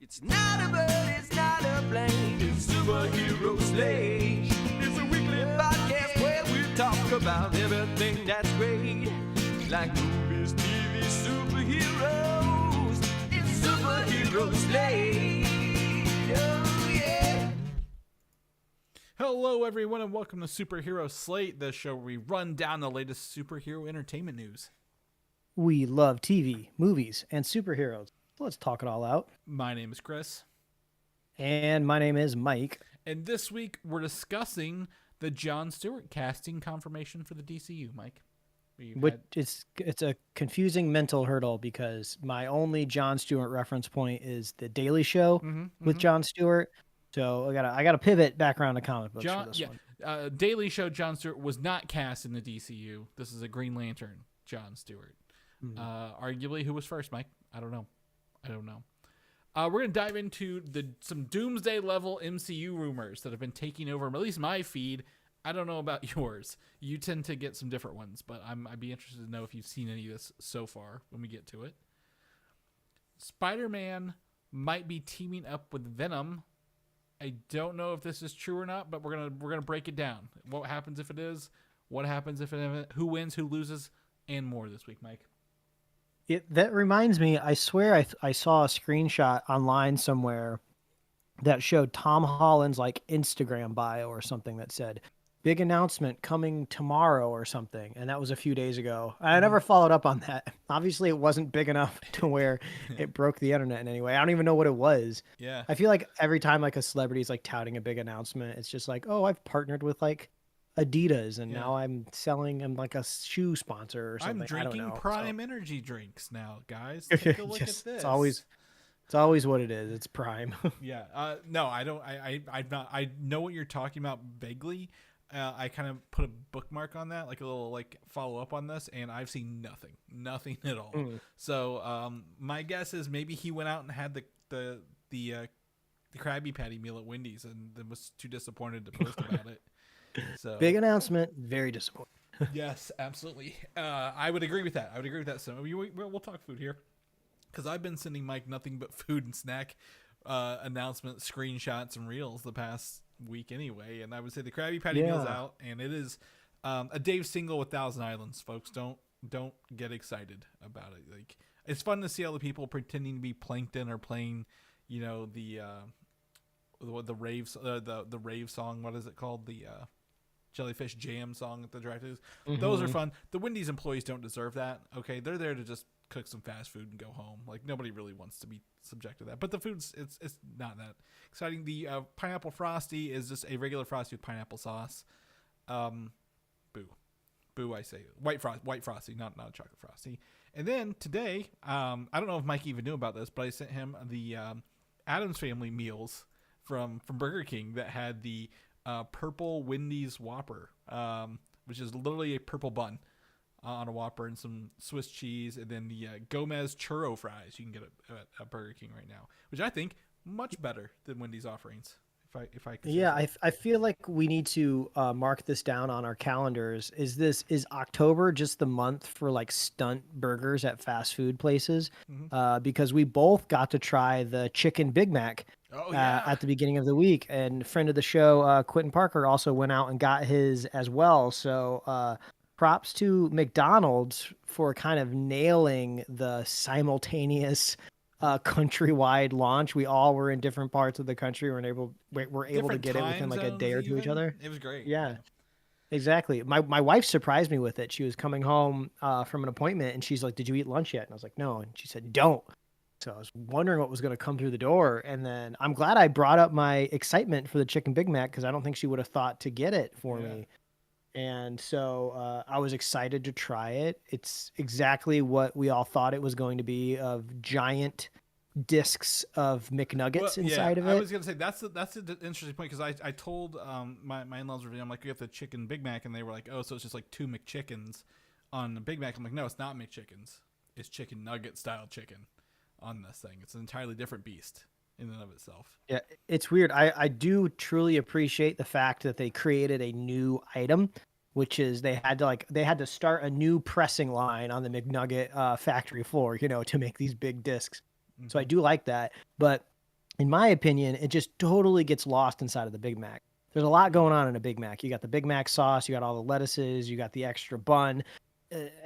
It's not a bird, it's not a plane, it's Superhero Slate. It's a weekly podcast where we talk about everything that's great. Like movies, TV, superheroes. It's Superhero Slate. Oh yeah. Hello everyone and welcome to Superhero Slate, the show where we run down the latest superhero entertainment news. We love TV, movies, and superheroes. Let's talk it all out. My name is Chris. And my name is Mike. And this week we're discussing the Jon Stewart casting confirmation for the DCU, Mike. It's a confusing mental hurdle because my only Jon Stewart reference point is the Daily Show with Jon Stewart. So I gotta pivot back around to comic books for this one. Daily Show Jon Stewart was not cast in the DCU. This is a Green Lantern Jon Stewart. Arguably, who was first, Mike? I don't know. We're going to dive into some Doomsday level MCU rumors that have been taking over at least my feed. I don't know about yours. You tend to get some different ones, but I'd be interested to know if you've seen any of this so far when we get to it. Spider-Man might be teaming up with Venom. I don't know if this is true or not, but we're gonna break it down. What happens if it is? What happens if it isn't? Who wins? Who loses? And more this week, Mike. That reminds me, I swear I saw a screenshot online somewhere that showed Tom Holland's like Instagram bio or something that said, big announcement coming tomorrow or something. And that was a few days ago. I never followed up on that. Obviously, it wasn't big enough to where it broke the internet in any way. I don't even know what it was. Yeah. I feel like every time like a celebrity is like touting a big announcement, it's just like, oh, I've partnered with like Adidas and now I'm like a shoe sponsor or something. I'm drinking I don't know. Prime energy drinks now, guys. Take a look at this. It's always what it is. It's Prime. Yeah. No, I don't. I'm not. I know what you're talking about vaguely. I kind of put a bookmark on that, like a little like follow up on this, and I've seen nothing at all. So my guess is maybe he went out and had the Krabby Patty meal at Wendy's and then was too disappointed to post about it. So big announcement, very disappointing. Yes, absolutely. I would agree with that. So we'll talk food here because I've been sending Mike nothing but food and snack announcement screenshots and reels the past week anyway. And I would say the Krabby Patty meal's out, and it is a Dave single with Thousand Islands. Folks, don't get excited about it. Like, it's fun to see all the people pretending to be Plankton or playing, the rave song. What is it called? The Jellyfish Jam song at the drive-thrus. Those are fun. The Wendy's employees don't deserve that. Okay, they're there to just cook some fast food and go home. Like, nobody really wants to be subject to that. But the food's it's not that exciting. The pineapple frosty is just a regular frosty with pineapple sauce. Boo, I say white frosty, not a chocolate frosty. And then today, I don't know if Mike even knew about this, but I sent him the Addams Family meals from Burger King that had the purple Wendy's Whopper, which is literally a purple bun on a Whopper and some Swiss cheese, and then the Gomez churro fries you can get at Burger King right now, which I think much better than Wendy's offerings. If I could I feel like we need to mark this down on our calendars. Is October just the month for like stunt burgers at fast food places? Because we both got to try the chicken Big Mac at the beginning of the week, and friend of the show Quentin Parker also went out and got his as well. So props to McDonald's for kind of nailing the simultaneous countrywide launch. We all were in different parts of the country. We're able to get it within like a day or two each other. It was great. Yeah, exactly. My wife surprised me with it. She was coming home from an appointment and she's like, "Did you eat lunch yet?" And I was like, "No." And she said, "Don't." So I was wondering what was going to come through the door. And then I'm glad I brought up my excitement for the chicken Big Mac because I don't think she would have thought to get it for me. And so I was excited to try it. It's exactly what we all thought it was going to be, of giant discs of McNuggets inside of it. I was going to say that's an interesting point because I told my in-laws, I'm like, we have the chicken Big Mac, and they were like, oh, so it's just like two McChickens on the Big Mac. I'm like, no, it's not McChickens. It's chicken nugget style chicken on this thing. It's an entirely different beast in and of itself. Yeah, it's weird. I do truly appreciate the fact that they created a new item, which is they had to start a new pressing line on the McNugget factory floor, to make these big discs. So I do like that. But in my opinion, it just totally gets lost inside of the Big Mac. There's a lot going on in a Big Mac. You got the Big Mac sauce, you got all the lettuces, you got the extra bun,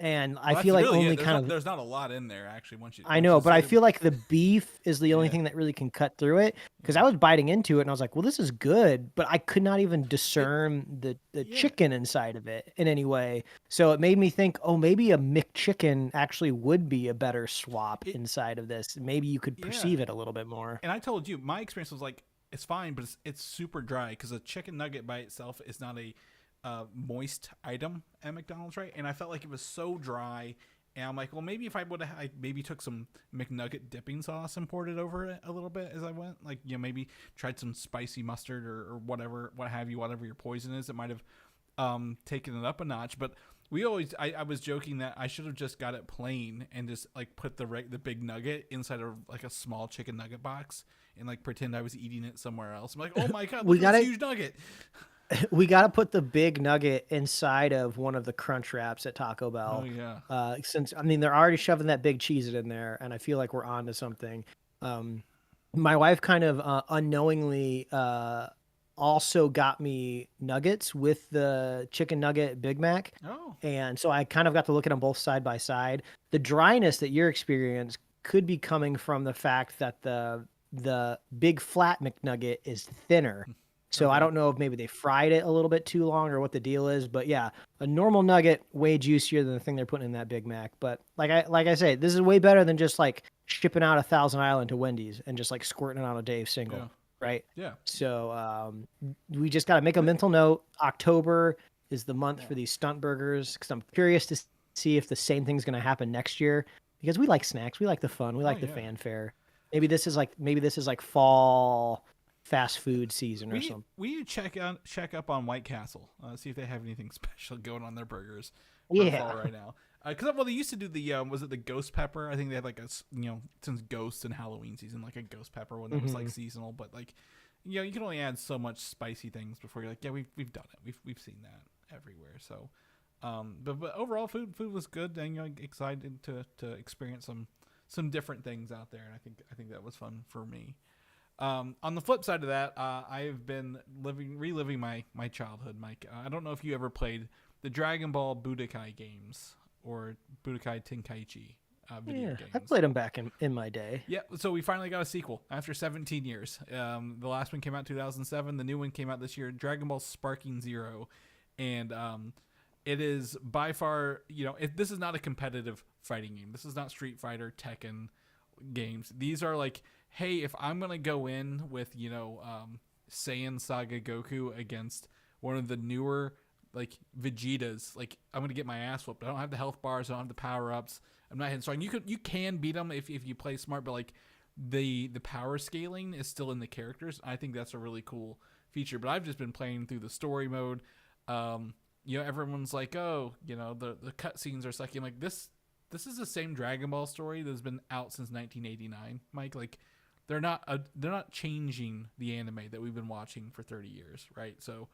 and I Well, feel that's like really only it. kind of There's not a lot in there actually. I know, but I say feel like the beef is the only Yeah. thing that really can cut through it. Because I was biting into it and I was like, well, this is good, but I could not even discern the Yeah. chicken inside of it in any way. So it made me think, oh, maybe a McChicken actually would be a better swap inside of this. Maybe you could perceive it a little bit more. And I told you, my experience was like, it's fine, but it's super dry because a chicken nugget by itself is not a moist item at McDonald's, right? And I felt like it was so dry. And I'm like, well, maybe if I would have, I maybe took some McNugget dipping sauce and poured it over it a little bit as I went. Like, you know, maybe tried some spicy mustard or whatever, what have you, whatever your poison is. It might have taken it up a notch. But I was joking that I should have just got it plain and just like put the big nugget inside of like a small chicken nugget box and like pretend I was eating it somewhere else. I'm like, oh my God, look at this huge nugget. We got to put the big nugget inside of one of the crunch wraps at Taco Bell. Oh, yeah. Since, I mean, they're already shoving that big cheese in there, and I feel like we're on to something. My wife kind of unknowingly also got me nuggets with the chicken nugget Big Mac. Oh. And so I kind of got to look at them both side by side. The dryness that you're experiencing could be coming from the fact that the big flat McNugget is thinner. So I don't know if maybe they fried it a little bit too long or what the deal is, but yeah, a normal nugget way juicier than the thing they're putting in that Big Mac. But like I say, this is way better than just like shipping out a Thousand Island to Wendy's and just like squirting it on a Dave single, right? Yeah. So we just got to make a mental note. October is the month for these stunt burgers because I'm curious to see if the same thing's going to happen next year because we like snacks, we like the fun, we like the fanfare. Maybe this is like fall fast food season or something. We check up on White Castle, see if they have anything special going on their burgers for fall right now. Because they used to do the was it the ghost pepper? I think they had like since ghosts and Halloween season, like a ghost pepper one that was like seasonal, but like you can only add so much spicy things before you're like, yeah, we've done it, we've seen that everywhere. So, but overall food was good, and excited to experience some different things out there, and I think that was fun for me. On the flip side of that, I've been reliving my childhood, Mike. I don't know if you ever played the Dragon Ball Budokai games or Budokai Tenkaichi video games. I played them back in my day. Yeah, so we finally got a sequel after 17 years. The last one came out in 2007. The new one came out this year, Dragon Ball Sparking Zero. And it is by far, this is not a competitive fighting game. This is not Street Fighter, Tekken games. These are like, hey, if I'm going to go in with, Saiyan Saga Goku against one of the newer, like, Vegetas, like, I'm going to get my ass whooped. I don't have the health bars. I don't have the power-ups. I'm not hitting strong. You can beat them if you play smart, but, like, the power scaling is still in the characters. I think that's a really cool feature, but I've just been playing through the story mode. Everyone's like, oh, the cutscenes are sucky. I'm like, this is the same Dragon Ball story that's been out since 1989, Mike. Like, they're not changing the anime that we've been watching for 30 years, right? So,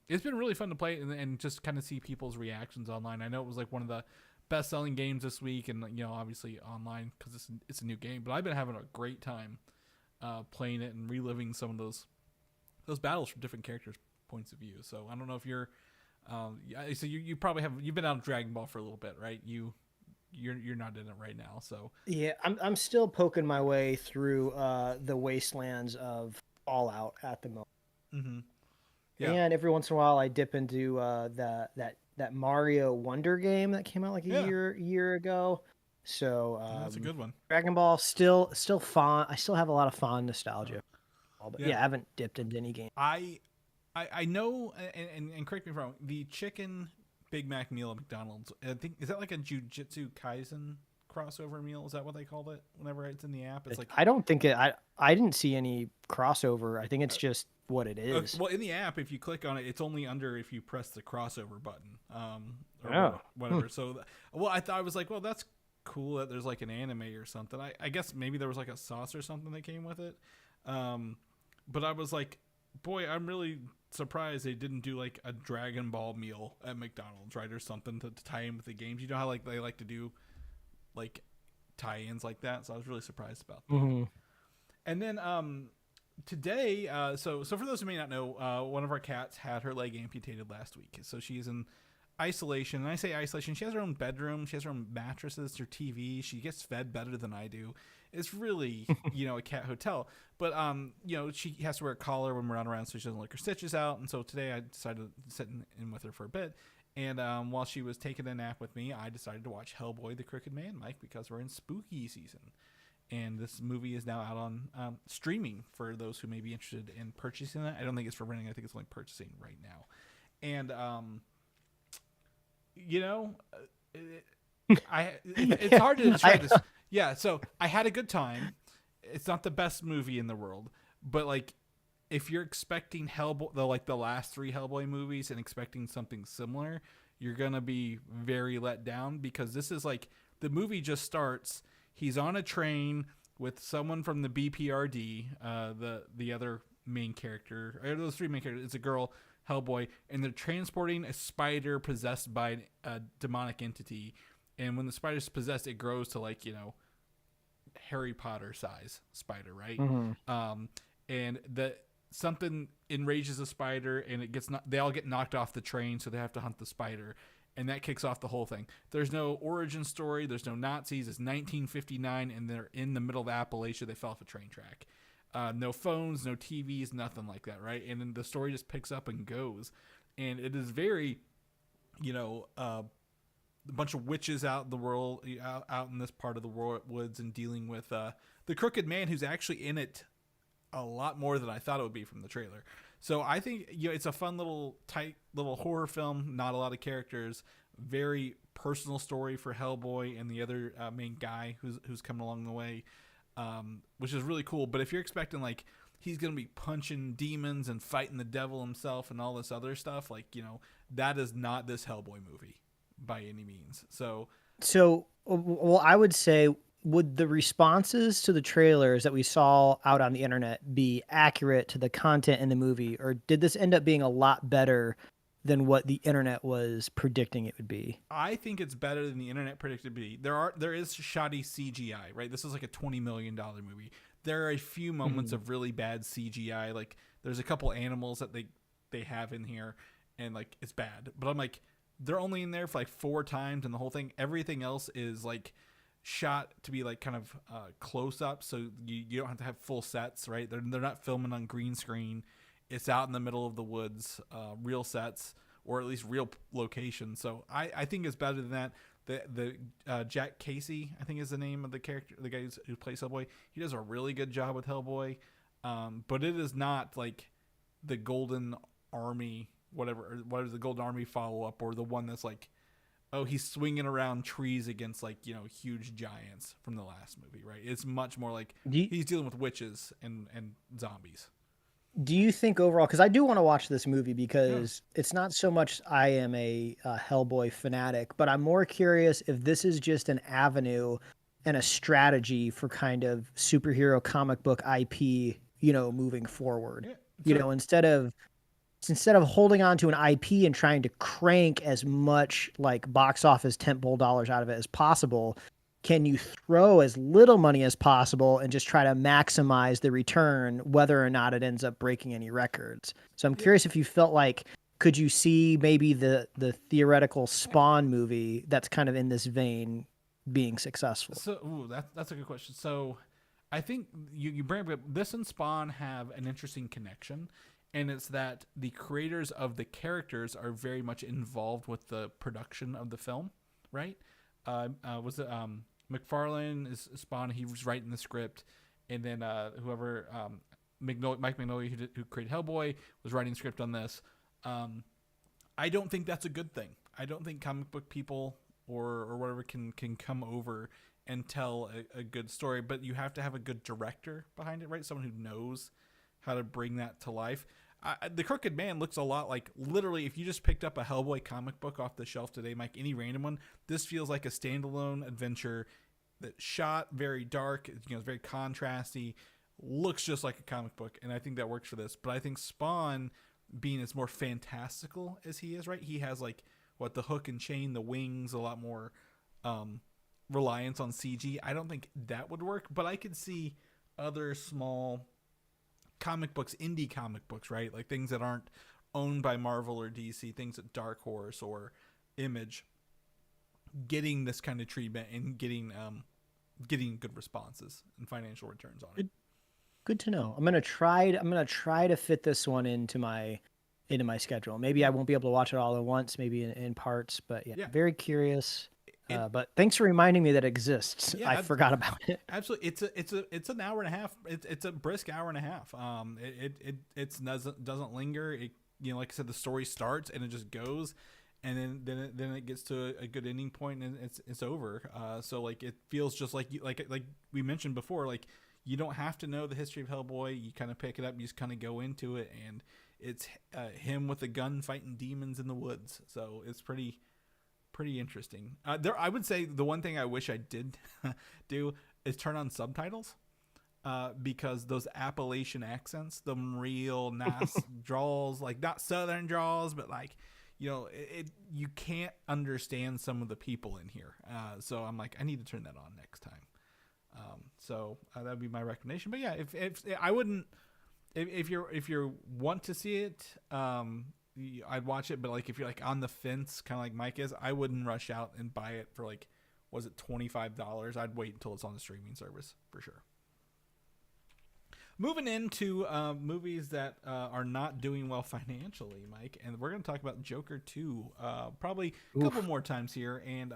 it's been really fun to play and just kind of see people's reactions online. I know it was like one of the best-selling games this week, and obviously online because it's a new game. But I've been having a great time playing it and reliving some of those battles from different characters' points of view. So I don't know if you're, so you probably you've been out of Dragon Ball for a little bit, right? You're not in it right now, so yeah, I'm still poking my way through the wastelands of Fallout at the moment. Mm-hmm. Yeah. And every once in a while, I dip into that Mario Wonder game that came out like a year ago. So that's a good one. Dragon Ball still fond. I still have a lot of fond nostalgia. But I haven't dipped into any game. I know, and correct me if I'm wrong, the chicken Big Mac meal at McDonald's, I think, is that like a Jujutsu Kaisen crossover meal? Is that what they called it whenever it's in the app? It's like, I don't think I didn't see any crossover. I think it's just what it is. Well, in the app, if you click on it, it's only under if you press the crossover button, or whatever. So, I was like, well, that's cool that there's like an anime or something. I guess maybe there was like a sauce or something that came with it. But I was like, boy, I'm really surprised they didn't do like a Dragon Ball meal at McDonald's, right, or something to tie in with the games. You know how like they like to do like tie-ins like that. So I was really surprised about that. Mm-hmm. And then today, so for those who may not know, one of our cats had her leg amputated last week. So she's in isolation. And I say isolation, she has her own bedroom, she has her own mattresses, her TV, she gets fed better than I do. It's really, a cat hotel. But she has to wear a collar when we're not around so she doesn't lick her stitches out. And so today I decided to sit in with her for a bit. And while she was taking a nap with me, I decided to watch Hellboy the Crooked Man, Mike, because we're in spooky season. And this movie is now out on streaming for those who may be interested in purchasing that. I don't think it's for renting. I think it's only purchasing right now. And it's hard to describe this. Yeah, so I had a good time. It's not the best movie in the world, but like, if you're expecting Hellboy, the last 3 Hellboy movies, and expecting something similar, you're gonna be very let down, because this is like, the movie just starts. He's on a train with someone from the BPRD, the other main character, or those 3 main characters. It's a girl, Hellboy, and they're transporting a spider possessed by a demonic entity. And when the spider's possessed, it grows to Harry Potter size spider, right? Mm-hmm. And something enrages the spider, and they all get knocked off the train, so they have to hunt the spider, and that kicks off the whole thing. There's no origin story. There's no Nazis. It's 1959, and they're in the middle of Appalachia. They fell off a train track. No phones, no TVs, nothing like that, right? And then the story just picks up and goes, and it is very, a bunch of witches out in the world, out in this part of the woods, and dealing with the Crooked Man, who's actually in it a lot more than I thought it would be from the trailer. So I think it's a fun tight little horror film. Not a lot of characters. Very personal story for Hellboy and the other main guy who's coming along the way, which is really cool. But if you're expecting he's gonna be punching demons and fighting the devil himself and all this other stuff, that is not this Hellboy movie by any means. So well, I would say, would the responses to the trailers that we saw out on the internet be accurate to the content in the movie, or did this end up being a lot better than what the internet was predicting it would be? I think it's better than the internet predicted it to be. There is shoddy CGI, right? This is like a $20 million movie. There are a few moments of really bad CGI. Like, there's a couple animals that they have in here, and it's bad. But I'm like, they're only in there for 4 times, and the whole thing, everything else is shot to be kind of close up, so you don't have to have full sets, right? They're not filming on green screen. It's out in the middle of the woods, real sets, or at least real locations. So I think it's better than that. The Jack Casey, I think is the name of the character, the guy who plays Hellboy. He does a really good job with Hellboy, but it is not the Golden Army, whatever the Golden Army follow up, or the one that's he's swinging around trees against huge giants from the last movie, right? It's much more he's dealing with witches and zombies. Do you think overall, because I do want to watch this movie, because it's not so much I am a Hellboy fanatic, but I'm more curious if this is just an avenue and a strategy for kind of superhero comic book IP, moving forward. Yeah, instead of holding on to an IP and trying to crank as much box office tentpole dollars out of it as possible, can you throw as little money as possible and just try to maximize the return, whether or not it ends up breaking any records? So I'm curious if you felt could you see maybe the theoretical Spawn movie that's kind of in this vein being successful? So that's a good question. So I think you bring up, this and Spawn have an interesting connection. And it's that the creators of the characters are very much involved with the production of the film, right? Was it McFarlane is Spawn? He was writing the script, and then whoever Mike Mignola, who created Hellboy, was writing the script on this. I don't think that's a good thing. I don't think comic book people or whatever can come over and tell a good story, but you have to have a good director behind it, right? Someone who knows how to bring that to life. The Crooked Man looks a lot literally, if you just picked up a Hellboy comic book off the shelf today, Mike, any random one, this feels like a standalone adventure that shot very dark, it's very contrasty, looks just like a comic book, and I think that works for this. But I think Spawn, being as more fantastical as he is, right? He has the hook and chain, the wings, a lot more reliance on CG. I don't think that would work, but I could see other small comic books, indie comic books, right? Like things that aren't owned by Marvel or DC, things at Dark Horse or Image, getting this kind of treatment and getting good responses and financial returns on it. Good to know. I'm gonna try to fit this one into my schedule. Maybe I won't be able to watch it all at once, maybe in parts, but yeah, very curious. But thanks for reminding me that it exists. Yeah, I forgot about it. Absolutely, it's an hour and a half. It's a brisk hour and a half. It doesn't linger. It, like I said, the story starts and it just goes, and then it gets to a good ending point and it's over. So like it feels just like like we mentioned before, like you don't have to know the history of Hellboy. You kind of pick it up, you just kind of go into it, and it's him with a gun fighting demons in the woods. So it's pretty interesting. I would say the one thing I wish I did do is turn on subtitles, because those Appalachian accents, them real nice draws, like not Southern draws, but like, you can't understand some of the people in here. So I'm like, I need to turn that on next time. So that'd be my recommendation. But yeah, if I wouldn't, if you want to see it, I'd watch it. But like if you're like on the fence, kind of like Mike is, I wouldn't rush out and buy it for like, was it $25? I'd wait until it's on the streaming service for sure. Moving into movies that are not doing well financially, Mike, and we're going to talk about Joker 2 probably a couple more times here. And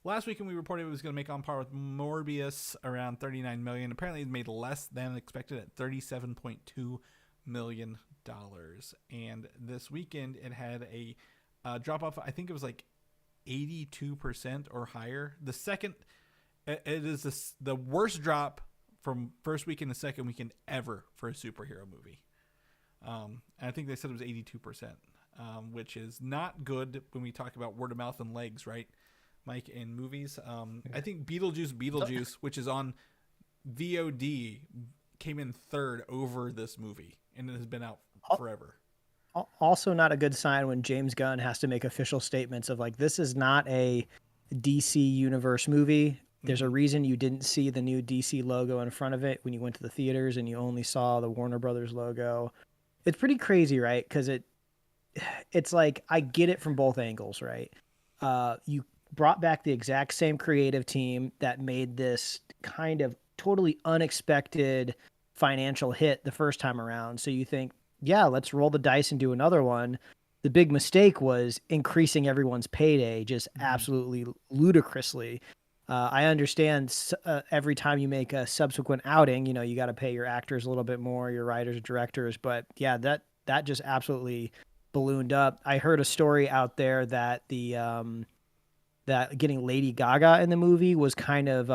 last weekend we reported it was going to make on par with Morbius, around $39 million. Apparently it made less than expected at $37.2 million. And this weekend it had a drop off. I think it was like 82% or higher. The second, it is the worst drop from first weekend to second weekend ever for a superhero movie. And I think they said it was 82%, which is not good when we talk about word of mouth and legs, right, Mike, in movies. I think Beetlejuice, which is on VOD, came in third over this movie, and it has been out forever. Also not a good sign when James Gunn has to make official statements of like, this is not a DC universe movie. There's a reason you didn't see the new DC logo in front of it when you went to the theaters and you only saw the Warner Brothers logo. It's pretty crazy, right? Because it's like, I get it from both angles, right? You brought back the exact same creative team that made this kind of totally unexpected financial hit the first time around. So you think, yeah, let's roll the dice and do another one. The big mistake was increasing everyone's payday just absolutely ludicrously. I understand every time you make a subsequent outing, you got to pay your actors a little bit more, your writers, directors. But yeah, that just absolutely ballooned up. I heard a story out there that that getting Lady Gaga in the movie was kind of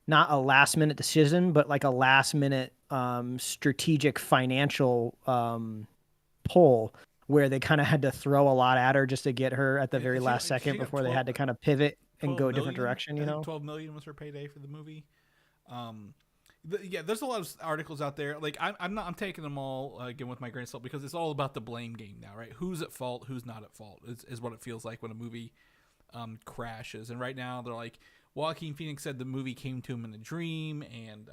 not a last minute decision, but like a last minute strategic financial pull, where they kind of had to throw a lot at her just to get her at the very last second before they had to kind of pivot and go a different direction. 12 million was her payday for the movie. Yeah, there's a lot of articles out there. Like I'm taking them all again with my grain of salt, because it's all about the blame game now, right? Who's at fault, who's not at fault is what it feels like when a movie crashes. And right now they're like, Joaquin Phoenix said the movie came to him in a dream, and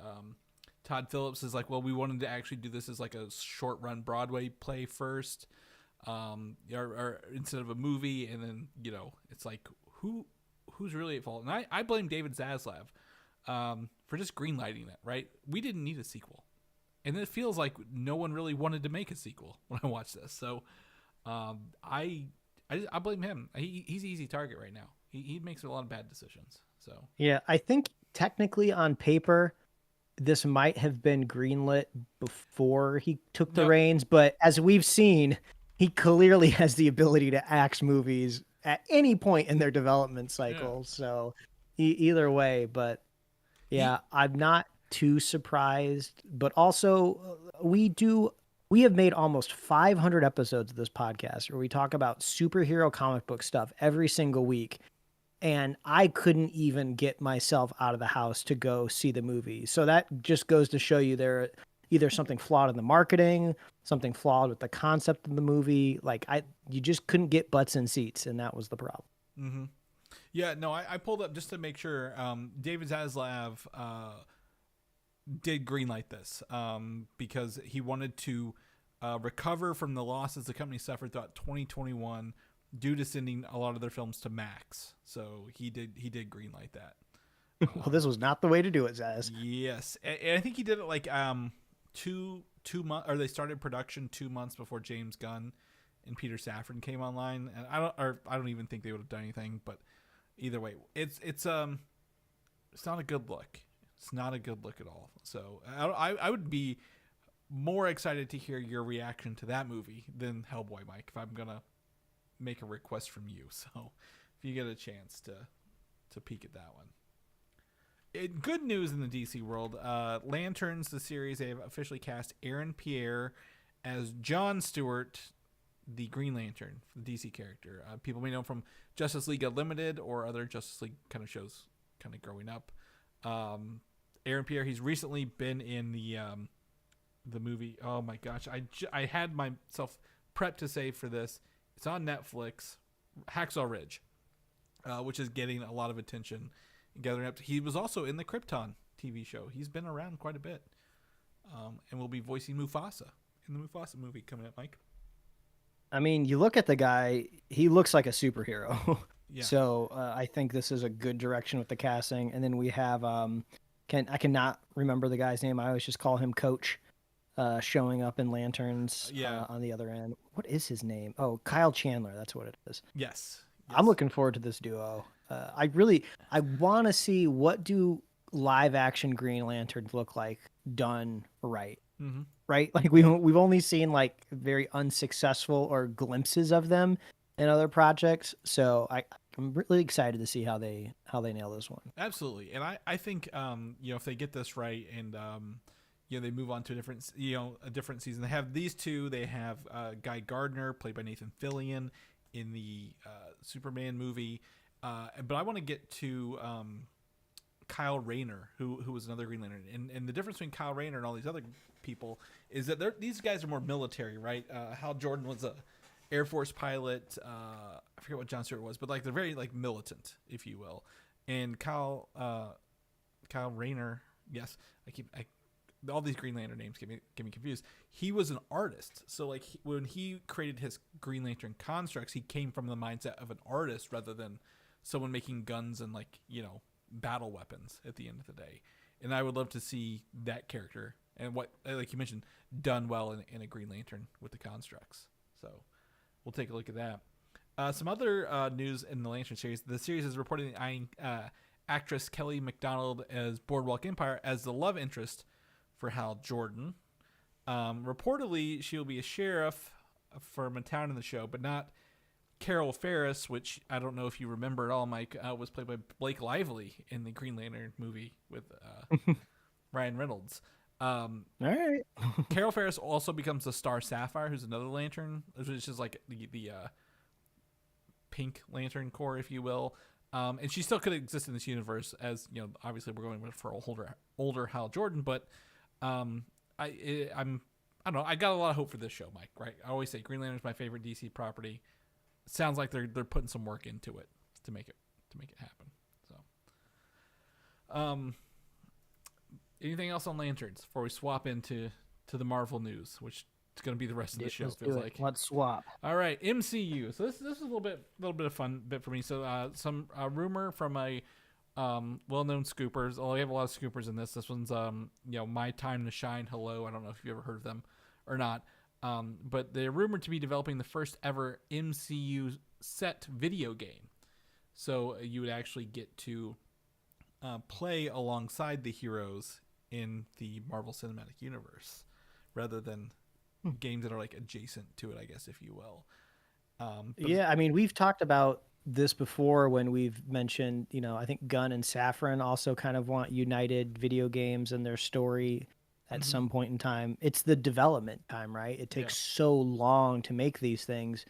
Todd Phillips is like, well, we wanted to actually do this as like a short run Broadway play first, or instead of a movie. And then it's like, who's really at fault? And I blame David Zaslav for just greenlighting it, right? We didn't need a sequel, and it feels like no one really wanted to make a sequel when I watched this. So I blame him. He's an easy target right now. He makes a lot of bad decisions. So yeah, I think technically on paper this might have been greenlit before he took the reins, but as we've seen, he clearly has the ability to axe movies at any point in their development cycle. Yeah. So either way, but yeah, I'm not too surprised, but also we have made almost 500 episodes of this podcast where we talk about superhero comic book stuff every single week. And I couldn't even get myself out of the house to go see the movie. So that just goes to show you there either something flawed in the marketing, something flawed with the concept of the movie. Like you just couldn't get butts in seats, and that was the problem. Mm-hmm. Yeah, no, I pulled up just to make sure. David Zaslav did greenlight this because he wanted to recover from the losses the company suffered throughout 2021 due to sending a lot of their films to Max. So he did greenlight that. Well, this was not the way to do it, Zaz. Yes, and I think he did it like 2 months, or they started production 2 months before James Gunn and Peter Safran came online. And I don't even think they would have done anything. But either way, it's not a good look. It's not a good look at all. So I would be more excited to hear your reaction to that movie than Hellboy, Mike, if I'm gonna make a request from you. So if you get a chance to peek at that one. Good news in the DC world. Lanterns, the series, they have officially cast Aaron Pierre as Jon Stewart, the Green Lantern, the DC character. People may know him from Justice League Unlimited or other Justice League kind of shows kind of growing up. Aaron Pierre, he's recently been in the movie. Oh my gosh, I had myself prepped to say for this. It's on Netflix, Hacksaw Ridge, which is getting a lot of attention. Gathering up. He was also in the Krypton TV show. He's been around quite a bit, and will be voicing Mufasa in the Mufasa movie coming up, Mike. I mean, you look at the guy; he looks like a superhero. Yeah. So I think this is a good direction with the casting. And then we have I cannot remember the guy's name. I always just call him Coach, showing up in Lanterns. On the other end. What is his name? Oh, Kyle Chandler. That's what it is. Yes. I'm looking forward to this duo. I want to see what do live action Green Lanterns look like done right. Mm-hmm. Right? Like we've only seen like very unsuccessful or glimpses of them in other projects. So I'm really excited to see how they nail this one. Absolutely. And I think if they get this right and they move on to a different season. They have these two. They have Guy Gardner, played by Nathan Fillion in the Superman movie. But I want to get to Kyle Rayner, who was another Green Lantern. And the difference between Kyle Rayner and all these other people is that these guys are more military, right? Hal Jordan was a Air Force pilot. I forget what Jon Stewart was, but like they're very like militant, if you will. And Kyle Rayner, yes, all these Green Lantern names get me confused. He was an artist, so like when he created his Green Lantern constructs, he came from the mindset of an artist rather than someone making guns and battle weapons at the end of the day. And I would love to see that character and what, like you mentioned, done well in a Green Lantern with the constructs. So we'll take a look at that. Some other news in the Lantern series. The series is reportedly eyeing actress Kelly MacDonald as Boardwalk Empire as the love interest for Hal Jordan. Reportedly, she will be a sheriff from a town in the show, but not Carol Ferris, which I don't know if you remember at all, Mike, was played by Blake Lively in the Green Lantern movie with Ryan Reynolds. All right. Carol Ferris also becomes the Star Sapphire, who's another Lantern, which is like the Pink Lantern Corps, if you will. And she still could exist in this universe as, obviously we're going for older Hal Jordan, but I don't know. I got a lot of hope for this show, Mike, right? I always say Green Lantern's my favorite DC property. Sounds like they're putting some work into it to make it happen. So, anything else on Lanterns before we swap into the Marvel news, which is going to be the rest of the show? Feels like. Let's swap. All right, MCU. So this is a little bit of fun bit for me. So some rumor from a well-known scoopers. Oh, we have a lot of scoopers in this. This one's My Time to Shine. Hello. I don't know if you've ever heard of them or not. But they're rumored to be developing the first ever MCU set video game. So you would actually get to play alongside the heroes in the Marvel Cinematic Universe rather than games that are like adjacent to it, I guess, if you will. Yeah, I mean, we've talked about this before when we've mentioned, I think Gunn and Safran also kind of want united video games and their story at some point in time. It's the development time, right? It takes so long to make these things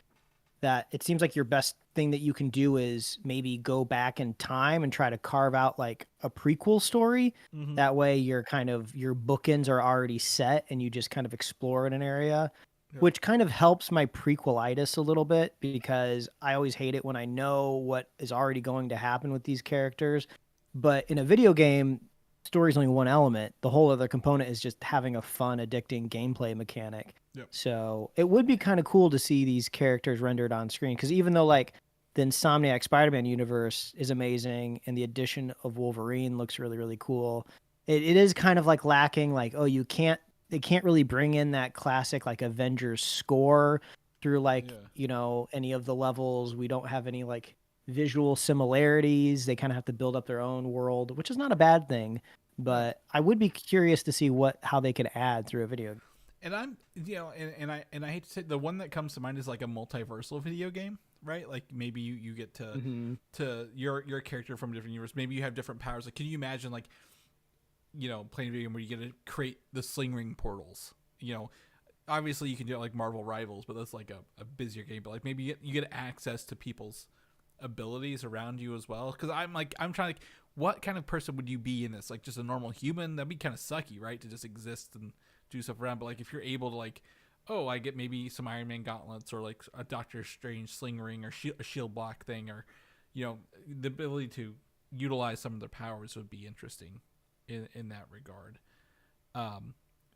that it seems like your best thing that you can do is maybe go back in time and try to carve out like a prequel story. That way your bookends are already set and you just kind of explore in an area, which kind of helps my prequelitis a little bit because I always hate it when I know what is already going to happen with these characters. But in a video game, story's only one element. The whole other component is just having a fun, addicting gameplay mechanic. Yep. So it would be kind of cool to see these characters rendered on screen, because even though like the Insomniac Spider-Man universe is amazing and the addition of Wolverine looks really, really cool, it is kind of like lacking, like, oh, they can't really bring in that classic like Avengers score through like, any of the levels. We don't have any like visual similarities. They kind of have to build up their own world, which is not a bad thing, but I would be curious to see how they could add through a video. And I'm, and I hate to say, the one that comes to mind is like a multiversal video game, right? Like maybe you get to your character from a different universe. Maybe you have different powers. Like, can you imagine like, playing a video game where you get to create the sling ring portals? Obviously you can do it like Marvel Rivals, but that's like a busier game. But like maybe you get access to people's abilities around you as well. Because I'm trying to, what kind of person would you be in this? Like just a normal human? That'd be kind of sucky, right? To just exist and do stuff around. But like if you're able to like, oh, I get maybe some Iron Man gauntlets or like a Doctor Strange sling ring or a shield block thing, or the ability to utilize some of their powers would be interesting in that regard.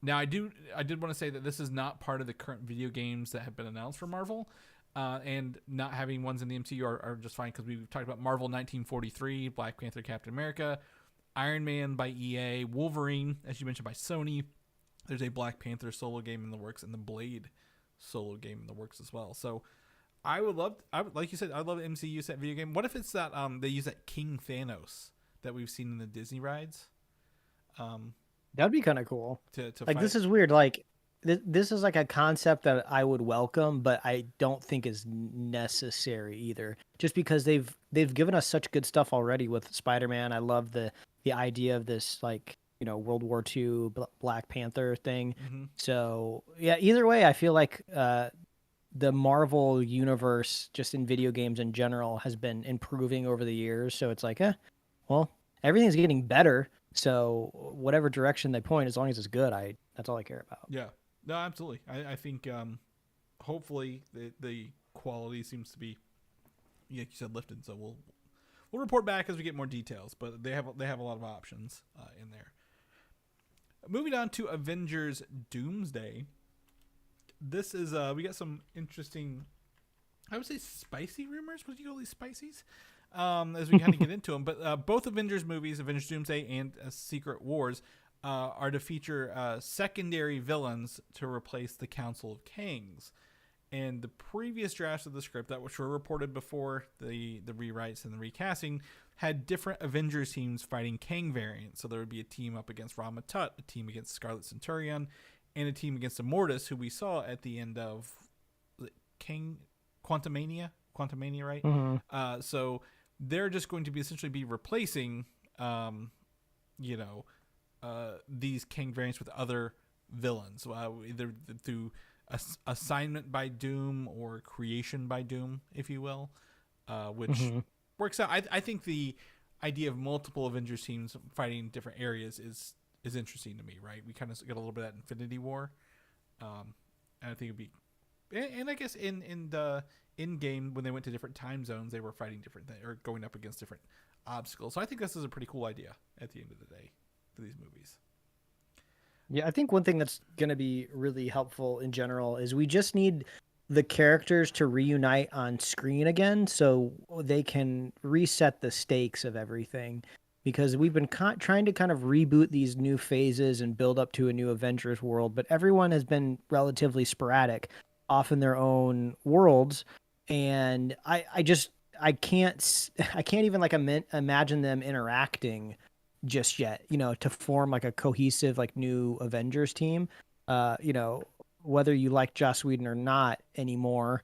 Now I did want to say that this is not part of the current video games that have been announced for Marvel, and not having ones in the MCU are just fine, because we've talked about Marvel 1943, Black Panther, Captain America, Iron Man by EA, Wolverine, as you mentioned, by Sony. There's a Black Panther solo game in the works, and the Blade solo game in the works as well. So I would like you said, I'd love an MCU set video game. What if it's that they use that King Thanos that we've seen in the Disney rides? That'd be kind of cool. To like fight. This is weird. Like this is like a concept that I would welcome, but I don't think is necessary either. Just because they've given us such good stuff already with Spider-Man. I love the idea of this like World War II Black Panther thing. Mm-hmm. So yeah, either way, I feel like the Marvel universe, just in video games in general, has been improving over the years. So it's like, well, everything's getting better. So whatever direction they point, as long as it's good, that's all I care about. Yeah, no, absolutely. I think hopefully the quality seems to be, like you said, lifted. So we'll report back as we get more details. But they have a lot of options in there. Moving on to Avengers Doomsday. This is we got some interesting, I would say spicy rumors. Would you call these spicies? As we kind of get into them, but both Avengers movies, Avengers Doomsday and Secret Wars, are to feature secondary villains to replace the Council of Kangs. And the previous drafts of the script, that which were reported before the rewrites and the recasting, had different Avengers teams fighting Kang variants. So there would be a team up against Rama-Tut, a team against Scarlet Centurion, and a team against Immortus, who we saw at the end of Quantumania, right? Mm-hmm. So they're just going to be essentially be replacing, these Kang variants with other villains, either through assignment by Doom or creation by Doom, if you will, which works out. I think the idea of multiple Avengers teams fighting different areas is interesting to me, right? We kind of get a little bit of that Infinity War, and I think it'd be, and I guess in the in-game, when they went to different time zones, they were fighting different things or going up against different obstacles. So I think this is a pretty cool idea at the end of the day for these movies. Yeah, I think one thing that's going to be really helpful in general is we just need the characters to reunite on screen again so they can reset the stakes of everything. Because we've been trying to kind of reboot these new phases and build up to a new Avengers world, but everyone has been relatively sporadic off in their own worlds. And I can't even like imagine them interacting just yet, to form like a cohesive, like new Avengers team. Whether you like Joss Whedon or not anymore,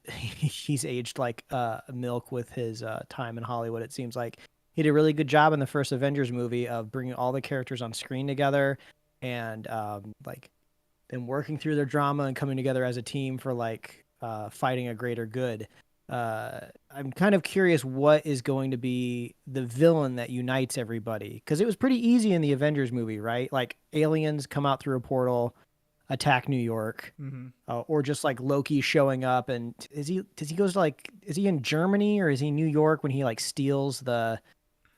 he's aged like milk with his time in Hollywood. It seems like he did a really good job in the first Avengers movie of bringing all the characters on screen together and like them working through their drama and coming together as a team for like fighting a greater good. I'm kind of curious what is going to be the villain that unites everybody, because it was pretty easy in the Avengers movie, right? Like aliens come out through a portal, attack New York, or just like Loki showing up. And is he in Germany or is he New York when he like steals the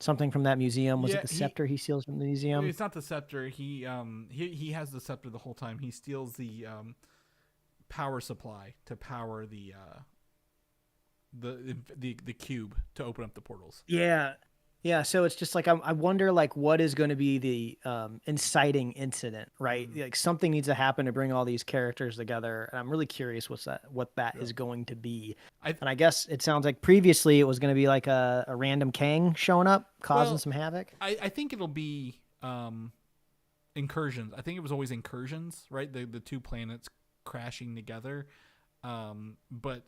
something from that museum. Was Yeah, it the scepter he steals from the museum? it's not the scepter. He has the scepter the whole time. He steals the power supply to power the cube to open up the portals. Yeah. Yeah, so it's just like I wonder like what is going to be the inciting incident, right? Like something needs to happen to bring all these characters together, and I'm really curious what that is going to be. And I guess it sounds like previously it was going to be like a random Kang showing up causing some havoc. I think it'll be incursions. I think it was always incursions, right? The two planets crashing together. But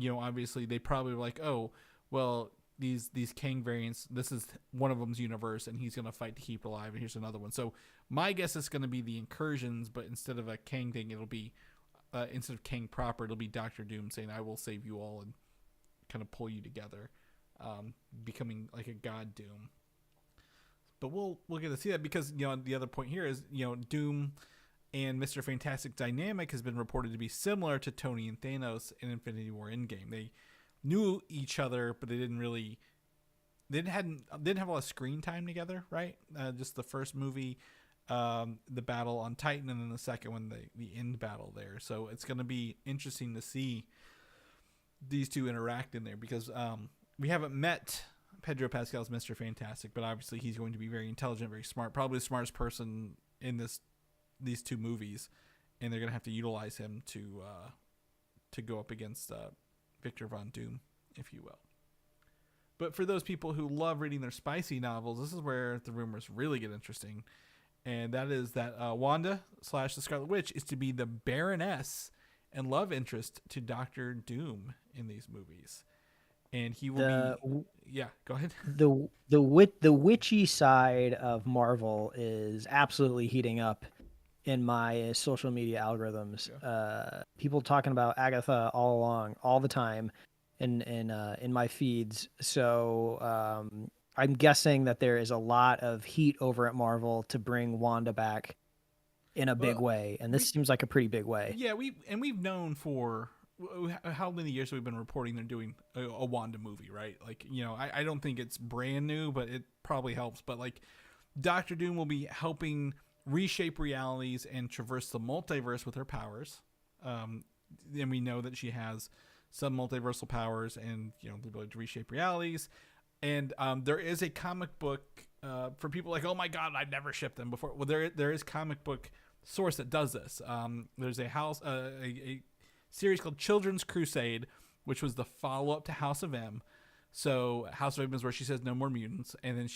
obviously they probably were like, oh, well, these Kang variants, this is one of them's universe, and he's going to fight to keep alive, and here's another one. So my guess is going to be the incursions, but instead of a Kang thing, it'll be instead of Kang proper, it'll be Doctor Doom saying, I will save you all, and kind of pull you together, becoming like a god Doom. But we'll get to see that, because the other point here is Doom and Mr. Fantastic dynamic has been reported to be similar to Tony and Thanos in Infinity War Endgame. They knew each other, but they didn't have a lot of screen time together, right? Just the first movie, the battle on Titan, and then the second one, the end battle there. So it's going to be interesting to see these two interact in there, because we haven't met Pedro Pascal's Mr. Fantastic, but obviously he's going to be very intelligent, very smart, probably the smartest person in these two movies, and they're going to have to utilize him to go up against Victor Von Doom, if you will. But for those people who love reading their spicy novels, this is where the rumors really get interesting. And that is that Wanda / the Scarlet Witch is to be the Baroness and love interest to Doctor Doom in these movies. And he will be... Yeah, go ahead. The witchy side of Marvel is absolutely heating up in my social media algorithms. People talking about Agatha all the time in my feeds. So I'm guessing that there is a lot of heat over at Marvel to bring Wanda back in a big way, and this seems like a pretty big way. Yeah, we've known for how many years have we been reporting they're doing a Wanda movie, right? Like, I don't think it's brand new, but it probably helps. But like, Doctor Doom will be helping reshape realities and traverse the multiverse with her powers. And we know that she has some multiversal powers and the ability to reshape realities. And there is a comic book for people like, oh my god, I've never shipped them before. Well, there is comic book source that does this. There's a series called Children's Crusade, which was the follow-up to House of M. So House of M is where she says no more mutants, and then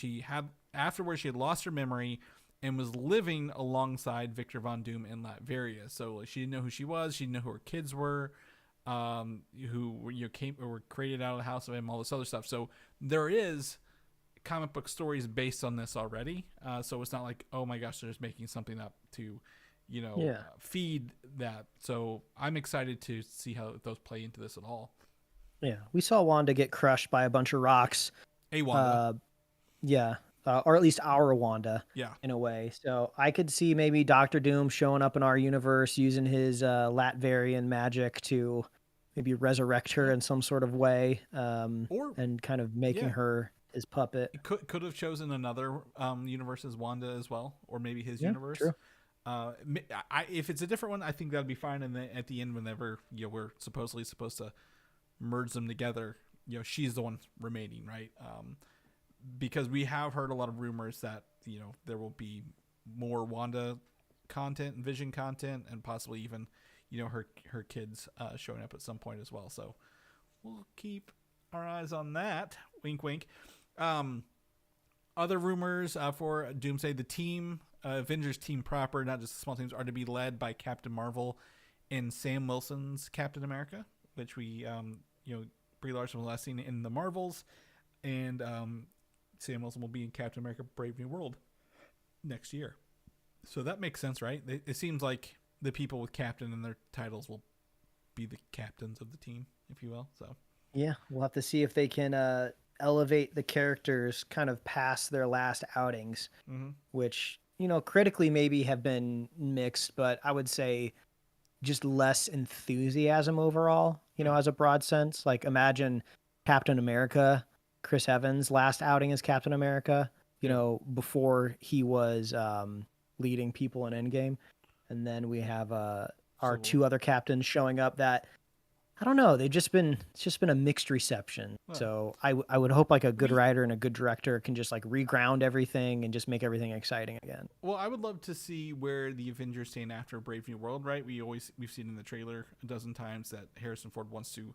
afterwards she had lost her memory and was living alongside Victor Von Doom in Latveria. So she didn't know who she was. She didn't know who her kids were, who were created out of the House of M, all this other stuff. So there is comic book stories based on this already. So it's not like, oh my gosh, they're just making something up to, feed that. So I'm excited to see how those play into this at all. Yeah, we saw Wanda get crushed by a bunch of rocks. Wanda. Or at least our Wanda, yeah, in a way. So I could see maybe Doctor Doom showing up in our universe using his Latverian magic to maybe resurrect her in some sort of way, and kind of making her his puppet. Could have chosen another universe as Wanda as well, or maybe his universe. True. If it's a different one, I think that'd be fine. And then at the end, whenever we're supposedly supposed to merge them together, she's the one remaining, right? Because we have heard a lot of rumors that there will be more Wanda content and Vision content, and possibly even her kids showing up at some point as well. So we'll keep our eyes on that. Wink, wink. Other rumors for Doomsday: the team, Avengers team proper, not just the small teams, are to be led by Captain Marvel and Sam Wilson's Captain America, which we Brie Larson was last seen in the Marvels, and Sam Wilson will be in Captain America: Brave New World next year. So that makes sense, right? It seems like the people with captain in their titles will be the captains of the team, if you will. So yeah, we'll have to see if they can elevate the characters kind of past their last outings, which critically maybe have been mixed, but I would say just less enthusiasm overall, as a broad sense. Like, imagine Captain America Chris Evans' last outing as Captain America, you know, before he was leading people in Endgame. And then we have our two other captains showing up that, I don't know, it's just been a mixed reception. So I would hope like a good writer and a good director can just like reground everything and just make everything exciting again. Well, I would love to see where the Avengers stand after Brave New World, right? We've seen in the trailer a dozen times that Harrison Ford wants to,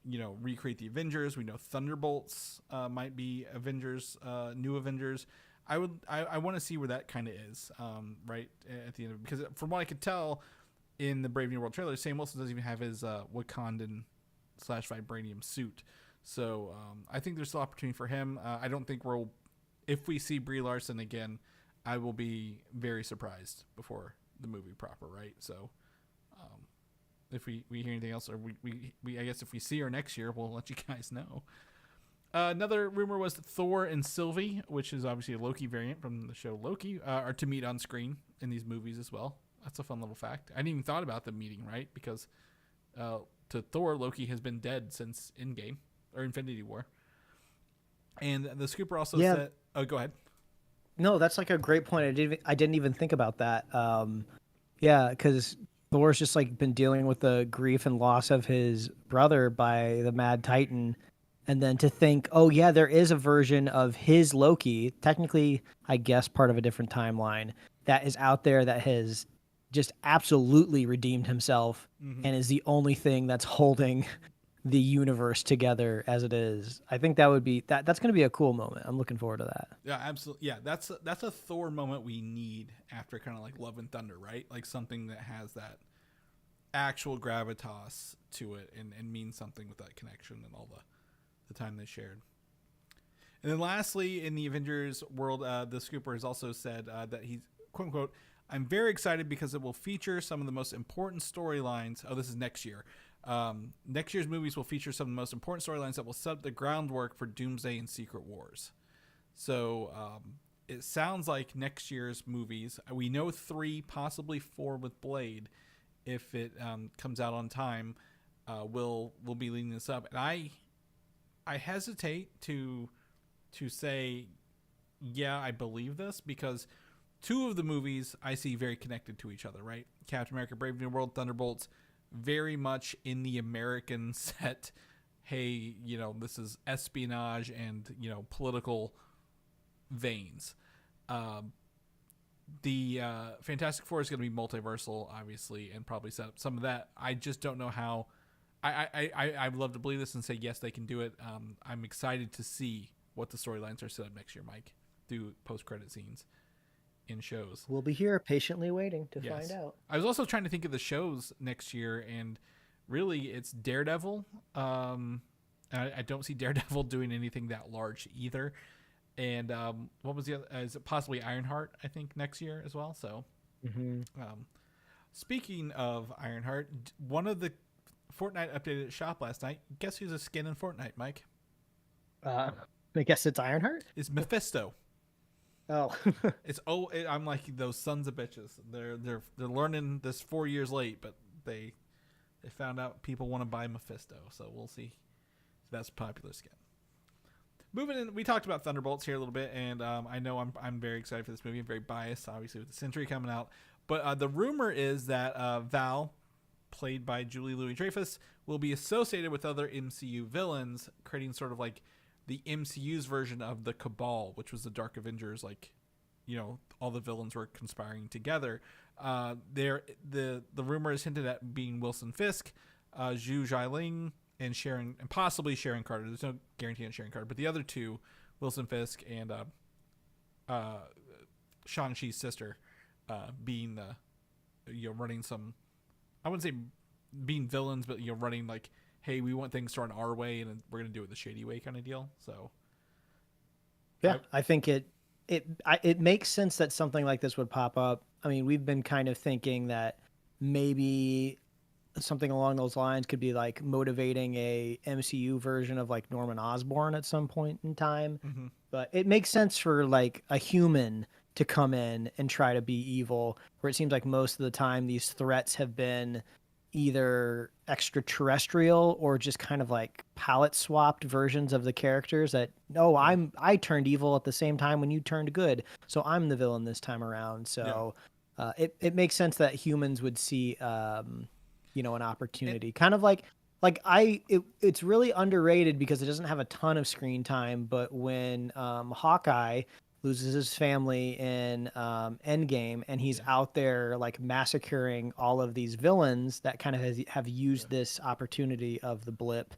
you know, recreate the Avengers. We know Thunderbolts might be Avengers, new Avengers. I want to see where that kind of is, right at the end of it, because from what I could tell in the Brave New World trailer, Sam Wilson doesn't even have his Wakandan / vibranium suit. So I think there's still opportunity for him. I don't think if we see Brie Larson again, I will be very surprised before the movie proper, right? So if we hear anything else, or we I guess if we see her next year, we'll let you guys know. Another rumor was that Thor and Sylvie, which is obviously a Loki variant from the show Loki, are to meet on screen in these movies as well. That's a fun little fact. I hadn't even thought about them meeting, right? Because to Thor, Loki has been dead since Endgame or Infinity War. And the scooper also said, "Oh, go ahead." No, that's like a great point. I didn't even think about that. Yeah, because Thor's just like been dealing with the grief and loss of his brother by the Mad Titan. And then to think, oh yeah, there is a version of his Loki, technically, I guess part of a different timeline, that is out there that has just absolutely redeemed himself and is the only thing that's holding the universe together as it is. I think that would be that's going to be a cool moment. I'm looking forward to that. Yeah, absolutely. Yeah, that's a Thor moment we need after kind of like Love and Thunder, right? Like something that has that actual gravitas to it and means something with that connection and all the time they shared. And then lastly, in the Avengers world, the scooper has also said that he's, quote unquote, "I'm very excited because it will feature some of the most important storylines." Oh, this is next year. Next year's movies will feature some of the most important storylines that will set up the groundwork for Doomsday and Secret Wars. So it sounds like next year's movies, we know 3, possibly 4 with Blade, if it comes out on time, will be leading this up. And I hesitate to say, yeah, I believe this, because 2 of the movies I see very connected to each other, right? Captain America, Brave New World, Thunderbolts, very much in the American set. Hey, you know, this is espionage and, you know, political veins. The Fantastic Four is going to be multiversal, obviously, and probably set up some of that. I just don't know how. I'd love to believe this and say, yes, they can do it. I'm excited to see what the storylines are set up next year, Mike, through post-credit scenes in shows. We'll be here patiently waiting to find out. I was also trying to think of the shows next year, and really it's Daredevil. I don't see Daredevil doing anything that large either. And what was the other? Is it possibly Ironheart, I think, next year as well? So, speaking of Ironheart, one of the Fortnite updated shop last night. Guess who's a skin in Fortnite, Mike? I guess it's Ironheart. It's Mephisto. Oh, I'm like those sons of bitches. They're learning this 4 years late, but they found out people want to buy Mephisto, so we'll see if that's a popular skin. Moving in, we talked about Thunderbolts here a little bit, and I know I'm very excited for this movie. I'm very biased, obviously, with the Century coming out, but the rumor is that Val, played by Julie Louis-Dreyfus, will be associated with other MCU villains, creating sort of like the MCU's version of the Cabal, which was the Dark Avengers. Like, you know, all the villains were conspiring together. The rumor is hinted at being Wilson Fisk, Zhu Jialing, and possibly Sharon Carter. There's no guarantee on Sharon Carter, but the other 2, Wilson Fisk and Shang-Chi's sister, being running some, I wouldn't say being villains, but running like, hey, we want things to run our way, and we're gonna do it the shady way kind of deal. So, yeah, I think it makes sense that something like this would pop up. I mean, we've been kind of thinking that maybe something along those lines could be like motivating a MCU version of like Norman Osborn at some point in time. Mm-hmm. But it makes sense for like a human to come in and try to be evil, where it seems like most of the time these threats have been either extraterrestrial or just kind of like palette swapped versions of the characters that, no, I turned evil at the same time when you turned good, so I'm the villain this time around. So it makes sense that humans would see an opportunity. Kind of like it's really underrated because it doesn't have a ton of screen time, but when Hawkeye loses his family in Endgame, and he's out there like massacring all of these villains that kind of have used this opportunity of the blip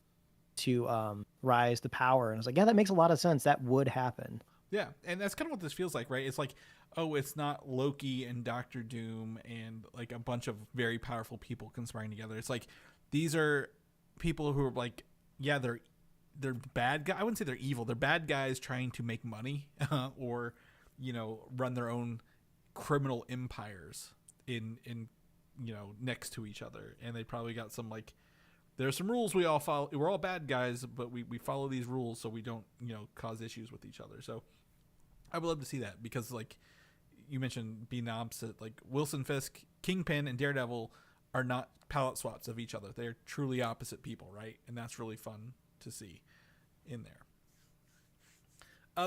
to rise to power. And I was like, yeah, that makes a lot of sense. That would happen. Yeah, and that's kind of what this feels like, right? It's like, oh, it's not Loki and Doctor Doom and like a bunch of very powerful people conspiring together. It's like these are people who are like, yeah, they're bad guys. I wouldn't say they're evil. They're bad guys trying to make money or, run their own criminal empires in next to each other. And they probably got some like, there's some rules we all follow. We're all bad guys, but we follow these rules so we don't, cause issues with each other. So I would love to see that because like you mentioned being the opposite, like Wilson Fisk, Kingpin, and Daredevil are not palette swaps of each other. They're truly opposite people, right? And that's really fun to see in there.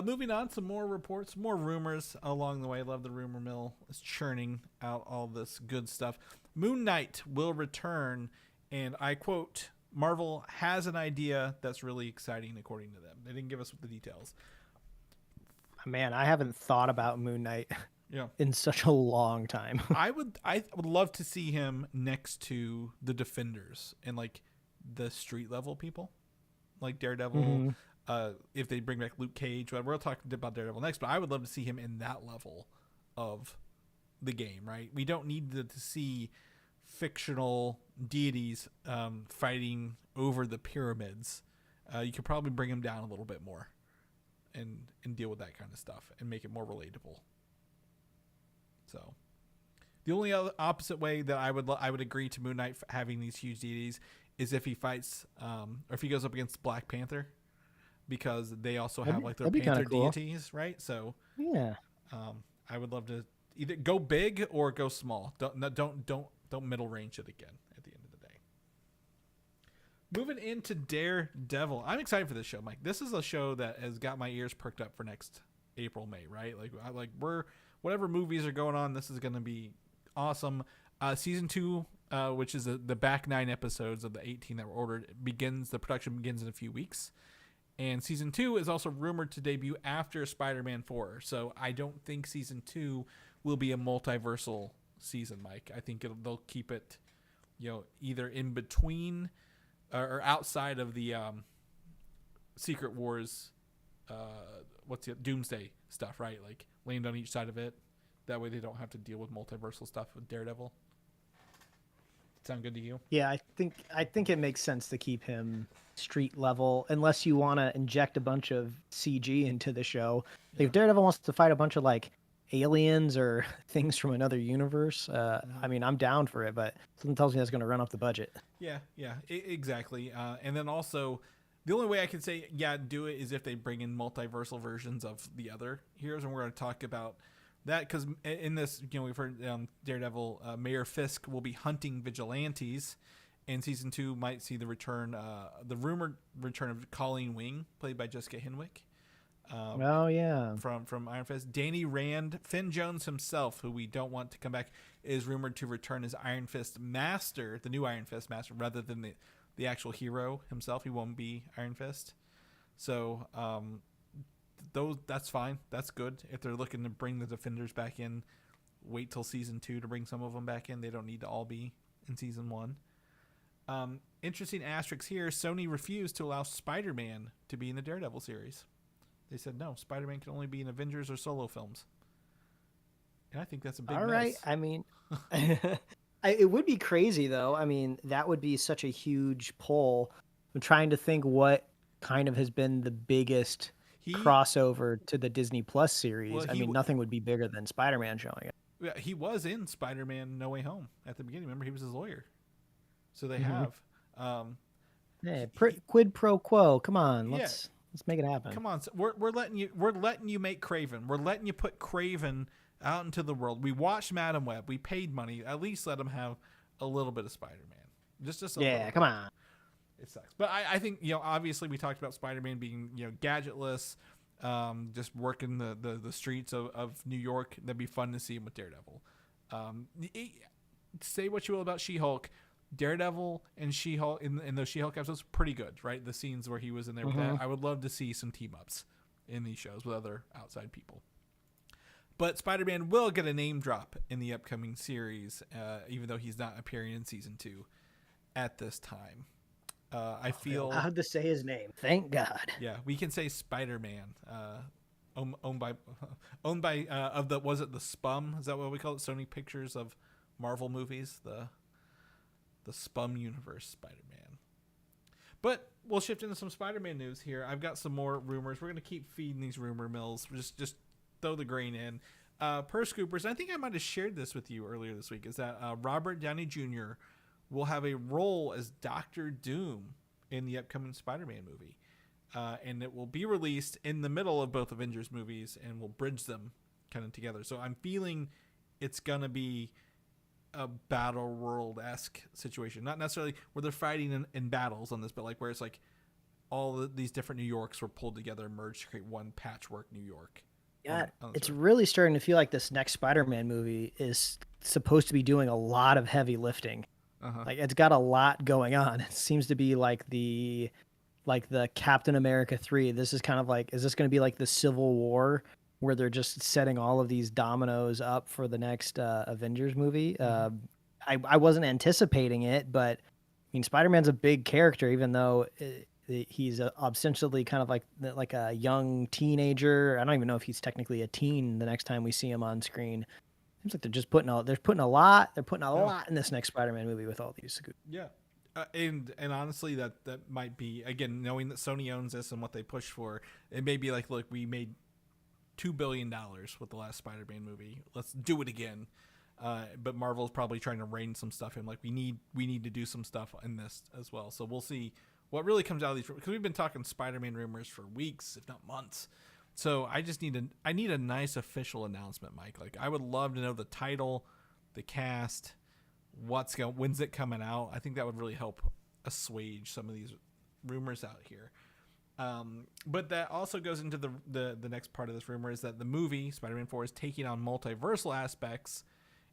Moving on, some more reports, more rumors along the way. Love the rumor mill. It's churning out all this good stuff. Moon Knight will return, and I quote, Marvel has an idea that's really exciting according to them. They didn't give us the details. Man, I haven't thought about Moon Knight in such a long time. I would love to see him next to the Defenders and like the street level people. Like Daredevil, if they bring back Luke Cage, whatever. We'll talk about Daredevil next, but I would love to see him in that level of the game, right? We don't need to see fictional deities fighting over the pyramids. You could probably bring him down a little bit more and deal with that kind of stuff and make it more relatable. So the only other opposite way that I would agree to Moon Knight having these huge deities is if he fights or if he goes up against Black Panther, because they also have like their Panther deities, right? So yeah, I would love to either go big or go small. Don't middle range it again at the end of the day. Moving into Daredevil, I'm excited for this show, Mike. This is a show that has got my ears perked up for next April, May, right? We're whatever movies are going on, this is going to be awesome. Season 2, which is the back 9 episodes of the 18 that were ordered, the production begins in a few weeks. And season 2 is also rumored to debut after Spider-Man 4. So I don't think season 2 will be a multiversal season, Mike. I think they'll keep it, either in between or outside of the Secret Wars, Doomsday stuff, right? Like land on each side of it. That way they don't have to deal with multiversal stuff with Daredevil. Sound good to you? Yeah, I think it makes sense to keep him street level, unless you want to inject a bunch of CG into the show. Like if Daredevil wants to fight a bunch of like aliens or things from another universe, I mean, I'm down for it, but something tells me that's going to run up the budget. Yeah, exactly. And then also, the only way I can say, do it is if they bring in multiversal versions of the other heroes, and we're going to talk about that because in this, we've heard Daredevil, Mayor Fisk will be hunting vigilantes, and season 2 might see the rumored return of Colleen Wing, played by Jessica Henwick. From Iron Fist. Danny Rand, Finn Jones himself, who we don't want to come back, is rumored to return as Iron Fist Master, the new Iron Fist Master, rather than the actual hero himself. He won't be Iron Fist. So that's fine. That's good. If they're looking to bring the Defenders back in, wait till season 2 to bring some of them back in. They don't need to all be in season 1. Interesting asterisk here. Sony refused to allow Spider-Man to be in the Daredevil series. They said no, Spider-Man can only be in Avengers or solo films. And I think that's a big mess. All right. I mean, it would be crazy, though. I mean, that would be such a huge pull. I'm trying to think what kind of has been the biggest crossover to the Disney Plus series. Well, I mean, nothing would be bigger than Spider-Man showing it. Yeah, he was in Spider-Man No Way Home at the beginning. Remember, he was his lawyer. So they have. Quid pro quo. Come on, let's make it happen. Come on, we're letting you make Kraven. We're letting you put Kraven out into the world. We watched Madam Web. We paid money. At least let him have a little bit of Spider-Man. Just a Yeah, little come bit. on. It sucks. But I think, obviously we talked about Spider-Man being, gadgetless, just working the streets of New York. That'd be fun to see him with Daredevil. Say what you will about She-Hulk. Daredevil and She-Hulk in those She-Hulk episodes, pretty good, right? The scenes where he was in there with that. I would love to see some team-ups in these shows with other outside people. But Spider-Man will get a name drop in the upcoming series, even though he's not appearing in season 2 at this time. I feel Allowed to say his name. Thank God. Yeah, we can say Spider-Man. Owned by of the, was it the Spum? Is that what we call it? Sony Pictures of Marvel movies, the Spum universe Spider-Man. But we'll shift into some Spider-Man news here. I've got some more rumors. We're gonna keep feeding these rumor mills. Just throw the grain in. Per Scoopers, I think I might have shared this with you earlier this week. Is that Robert Downey Jr. will have a role as Doctor Doom in the upcoming Spider-Man movie. And it will be released in the middle of both Avengers movies and will bridge them kind of together. So I'm feeling it's going to be a battle world-esque situation. Not necessarily where they're fighting in battles on this, but like where it's like all these different New Yorks were pulled together and merged to create one patchwork New York. Yeah, on it's Earth. really starting to feel like this next Spider-Man movie is supposed to be doing a lot of heavy lifting. Like it's got a lot going on. It seems to be like the Captain America 3. This is kind of like, is this going to be like the Civil War where they're just setting all of these dominoes up for the next Avengers movie? I wasn't anticipating it, but I mean, Spider-Man's a big character, even though he's ostensibly kind of like a young teenager. I don't even know if he's technically a teen the next time we see him on screen. Seems like they're putting a lot in this next Spider-Man movie with all these. Yeah. And honestly, that might be, again, knowing that Sony owns this and what they push for, it may be like, look, we made $2 billion with the last Spider-Man movie. Let's do it again. But Marvel's probably trying to rein some stuff in. Like, we need to do some stuff in this as well. So we'll see what really comes out of these, because we've been talking Spider-Man rumors for weeks, if not months. So I just need a nice official announcement, Mike. Like, I would love to know the title, the cast, when's it coming out. I think that would really help assuage some of these rumors out here. But that also goes into the next part of this rumor, is that the movie Spider-Man 4 is taking on multiversal aspects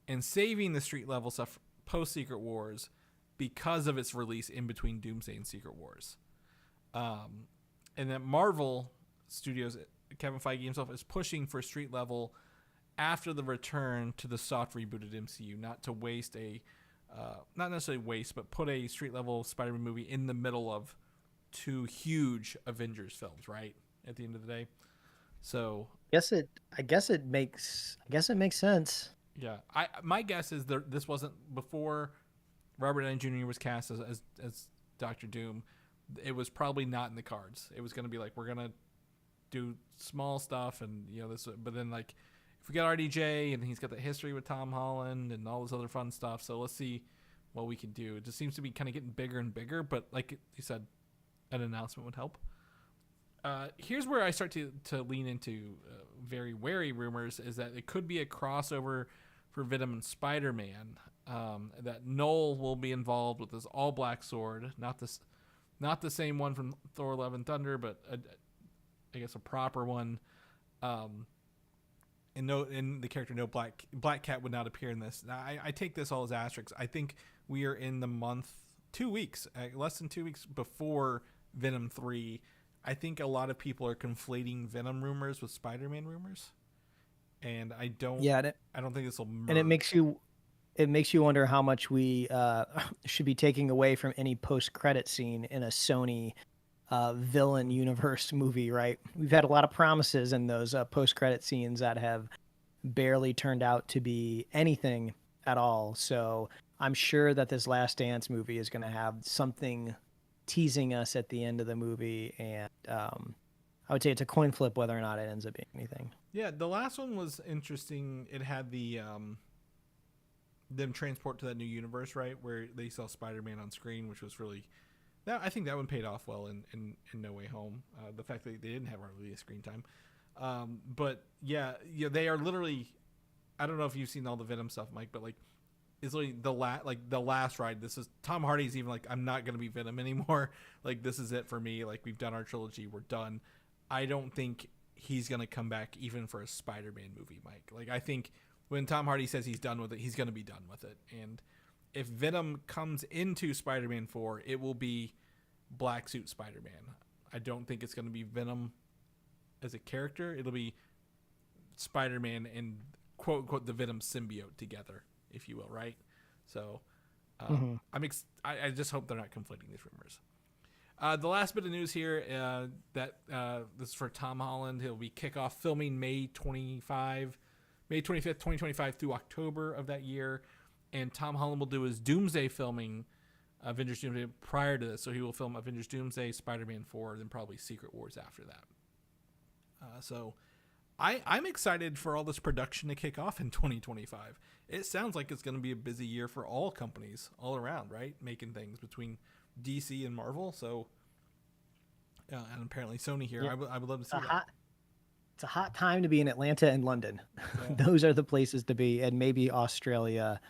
and saving the street level stuff post Secret Wars because of its release in between Doomsday and Secret Wars. And that Marvel Studios, Kevin Feige himself, is pushing for street level after the return to the soft rebooted MCU, not to waste not necessarily waste, but put a street level Spider-Man movie in the middle of two huge Avengers films, right? At the end of the day. So I guess it makes sense. yeah, my guess is this wasn't before Robert Downey Jr. was cast as Doctor Doom. It was probably not in the cards. It was going to be like, we're going to do small stuff and this, but then like if we got RDJ and he's got the history with Tom Holland and all this other fun stuff, so let's see what we can do. It just seems to be kind of getting bigger and bigger, but like you said, an announcement would help. Here's where I start to lean into very wary rumors, is that it could be a crossover for Venom and Spider-Man. That Noel will be involved with this all-black sword, not the same one from Thor: Love and Thunder, but I guess a proper one. And the character No Black Cat would not appear in this. Now, I take this all as asterisks. I think we are in the month, 2 weeks, less than 2 weeks before Venom 3. I think a lot of people are conflating Venom rumors with Spider-Man rumors, and I don't think this will merge. And it makes you wonder how much we should be taking away from any post-credit scene in a Sony villain universe movie, right? We've had a lot of promises in those post-credit scenes that have barely turned out to be anything at all. So I'm sure that this Last Dance movie is going to have something teasing us at the end of the movie, and I would say it's a coin flip whether or not it ends up being anything. Yeah, the last one was interesting. It had the them transport to that new universe, right, where they saw Spider-Man on screen, which was really... I think that one paid off well in No Way Home. The fact that they didn't have hardly screen time. But yeah, they are literally... I don't know if you've seen all the Venom stuff, Mike, but like is like the last ride. This is Tom Hardy's even like, I'm not gonna be Venom anymore. Like, this is it for me. Like, we've done our trilogy. We're done. I don't think he's gonna come back even for a Spider-Man movie, Mike. Like, I think when Tom Hardy says he's done with it, he's gonna be done with it. And if Venom comes into Spider-Man 4, it will be black suit Spider-Man. I don't think it's gonna be Venom as a character. It'll be Spider-Man and quote unquote the Venom symbiote together, if you will, right? So I just hope they're not conflating these rumors. The last bit of news here, that this is for Tom Holland. He'll be kickoff filming May 25th, 2025 through October of that year. And Tom Holland will do his Doomsday filming, Avengers Doomsday, prior to this. So he will film Avengers Doomsday, Spider-Man 4, then probably Secret Wars after that. So I'm excited for all this production to kick off in 2025. It sounds like it's going to be a busy year for all companies all around, right? Making things between DC and Marvel. So, and apparently Sony here. Yeah. I would love to see that. It's a hot time to be in Atlanta and London. Yeah. Those are the places to be, and maybe Australia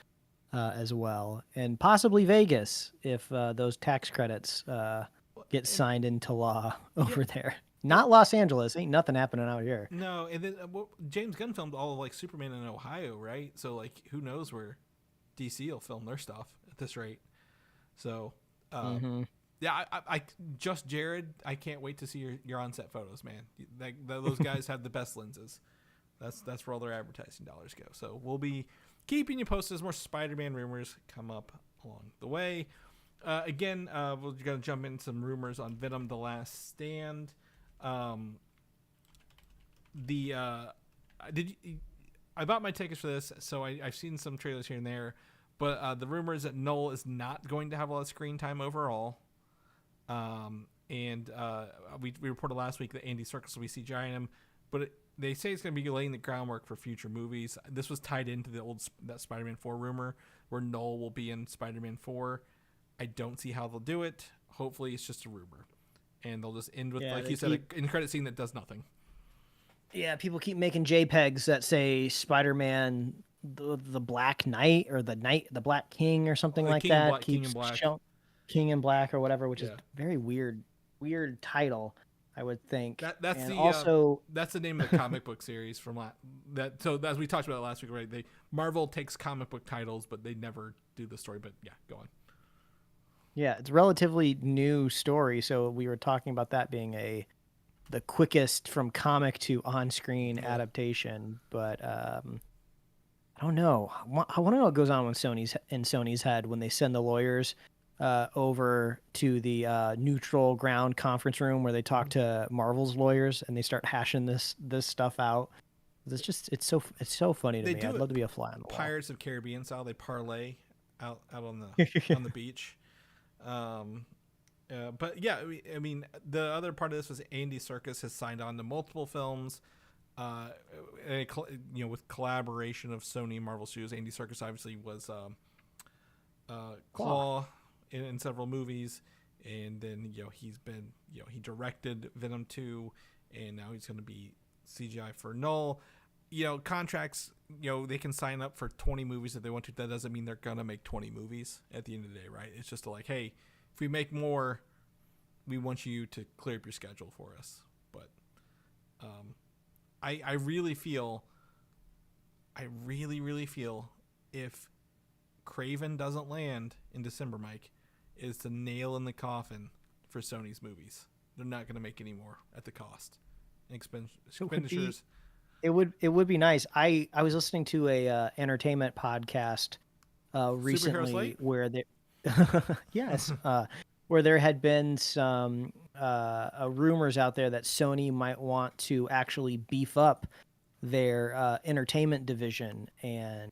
as well, and possibly Vegas if those tax credits get signed into law over there. Not Los Angeles. Ain't nothing happening out here. No, and then James Gunn filmed all of like Superman in Ohio, right? So like, who knows where DC will film their stuff at this rate. So, yeah, I just Jared. I can't wait to see your on-set photos, man. Those guys have the best lenses. That's where all their advertising dollars go. So we'll be keeping you posted as more Spider-Man rumors come up along the way. Again, we're gonna jump in some rumors on Venom: The Last Stand. I bought my tickets for this, so I've seen some trailers here and there, but the rumor is that Noel is not going to have a lot of screen time overall. And we reported last week that Andy Serkis will be CGI in him, but they say it's going to be laying the groundwork for future movies. This was tied into that Spider-Man 4 rumor where Noel will be in Spider-Man 4. I don't see how they'll do it. Hopefully it's just a rumor. And they'll just end with, like you said, an end credit scene that does nothing. Yeah, people keep making JPEGs that say Spider-Man, the Black Knight, or the Black King, or something like that. King in Black. King in Black, or whatever, which is very weird title, I would think. That's the name of the comic book series from that. So as we talked about last week, right? Marvel takes comic book titles, but they never do the story. But yeah, go on. Yeah, it's a relatively new story, so we were talking about that being the quickest from comic to on-screen adaptation. But I don't know. I want to know what goes on in Sony's head when they send the lawyers over to the neutral ground conference room where they talk to Marvel's lawyers and they start hashing this stuff out. It's so funny to me. I'd love to be a fly on the wall. Pirates of Caribbean style. They parlay out on the beach. But yeah, I mean, the other part of this was Andy Serkis has signed on to multiple films, with collaboration of Sony and Marvel Studios. Andy Serkis obviously was Claw in several movies, and then he's been he directed Venom 2, and now he's going to be CGI for Null. Contracts, they can sign up for 20 movies if they want to. That doesn't mean they're going to make 20 movies at the end of the day, right? It's just like, hey, if we make more, we want you to clear up your schedule for us. But I really feel if Kraven doesn't land in December, Mike, is the nail in the coffin for Sony's movies. They're not going to make any more at the cost. Expenditures. It would be nice. I was listening to a entertainment podcast recently where they yes, where there had been some rumors out there that Sony might want to actually beef up their entertainment division and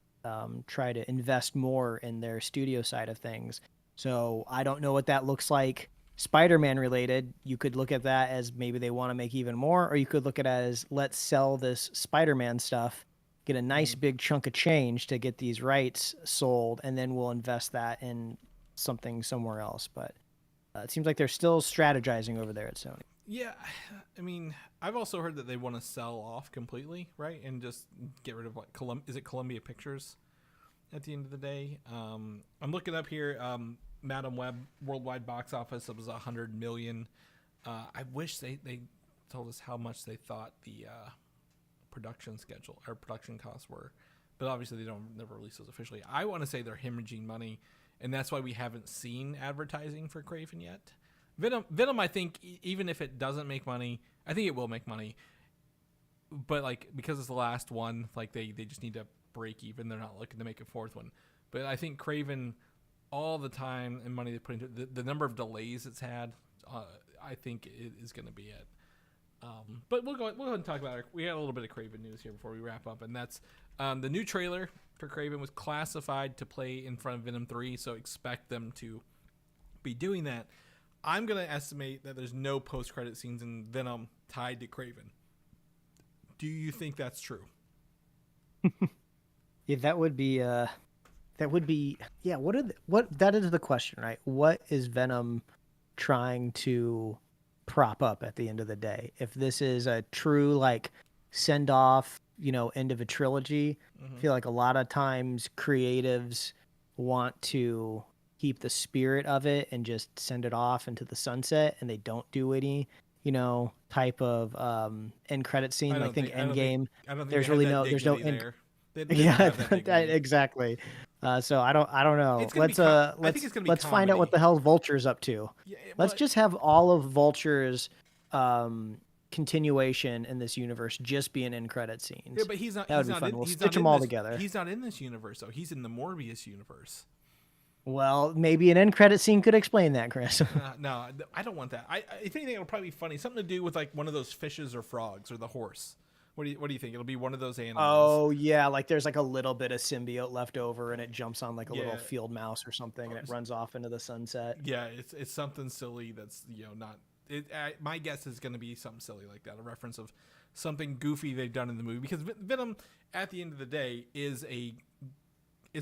try to invest more in their studio side of things. So I don't know what that looks like. Spider-Man related, you could look at that as maybe they want to make even more, or you could look at it as let's sell this Spider-Man stuff, get a nice big chunk of change to get these rights sold, and then we'll invest that in something somewhere else. But it seems like they're still strategizing over there at Sony. Yeah, I mean, I've also heard that they want to sell off completely, right, and just get rid of is it Columbia Pictures? at the end of the day. I'm looking up here. Madam Web worldwide box office, it was 100 million. I wish they told us how much they thought the production schedule or production costs were, but obviously they never release those officially. I want to say they're hemorrhaging money, and that's why we haven't seen advertising for Kraven yet. Venom, I think even if it doesn't make money, I think it will make money. But like because it's the last one, like they just need to break even. They're not looking to make a fourth one. But I think Kraven, all the time and money they put into it, the number of delays it's had, I think it is going to be it. But we'll go ahead and talk about it. We had a little bit of Kraven news here before we wrap up, and that's the new trailer for Kraven was classified to play in front of Venom 3, so expect them to be doing that. I'm going to estimate that there's no post-credit scenes in Venom tied to Kraven. Do you think that's true? Yeah, that would be yeah, what that is the question, right? What is Venom trying to prop up at the end of the day? If this is a true like send off, end of a trilogy, I feel like a lot of times creatives want to keep the spirit of it and just send it off into the sunset, and they don't do any type of end credit scene. I think Endgame. There's really no end. Yeah, exactly. So I don't know. Let's find out what the hell Vulture's up to. Yeah, let's just have all of Vulture's continuation in this universe just be an end credit scenes. Yeah, but he's not. That would be fun. We'll stitch them all together. He's not in this universe though. He's in the Morbius universe. Well, maybe an end credit scene could explain that, Chris. No, I don't want that. If anything, it'll probably be funny. Something to do with like one of those fishes or frogs or the horse. What do you think? It'll be one of those animals. Oh yeah, like there's like a little bit of symbiote left over, and it jumps on like a little field mouse or something, and it runs off into the sunset. Yeah, it's something silly that's not. My guess is going to be something silly like that, a reference of something goofy they've done in the movie. Because Venom, at the end of the day, is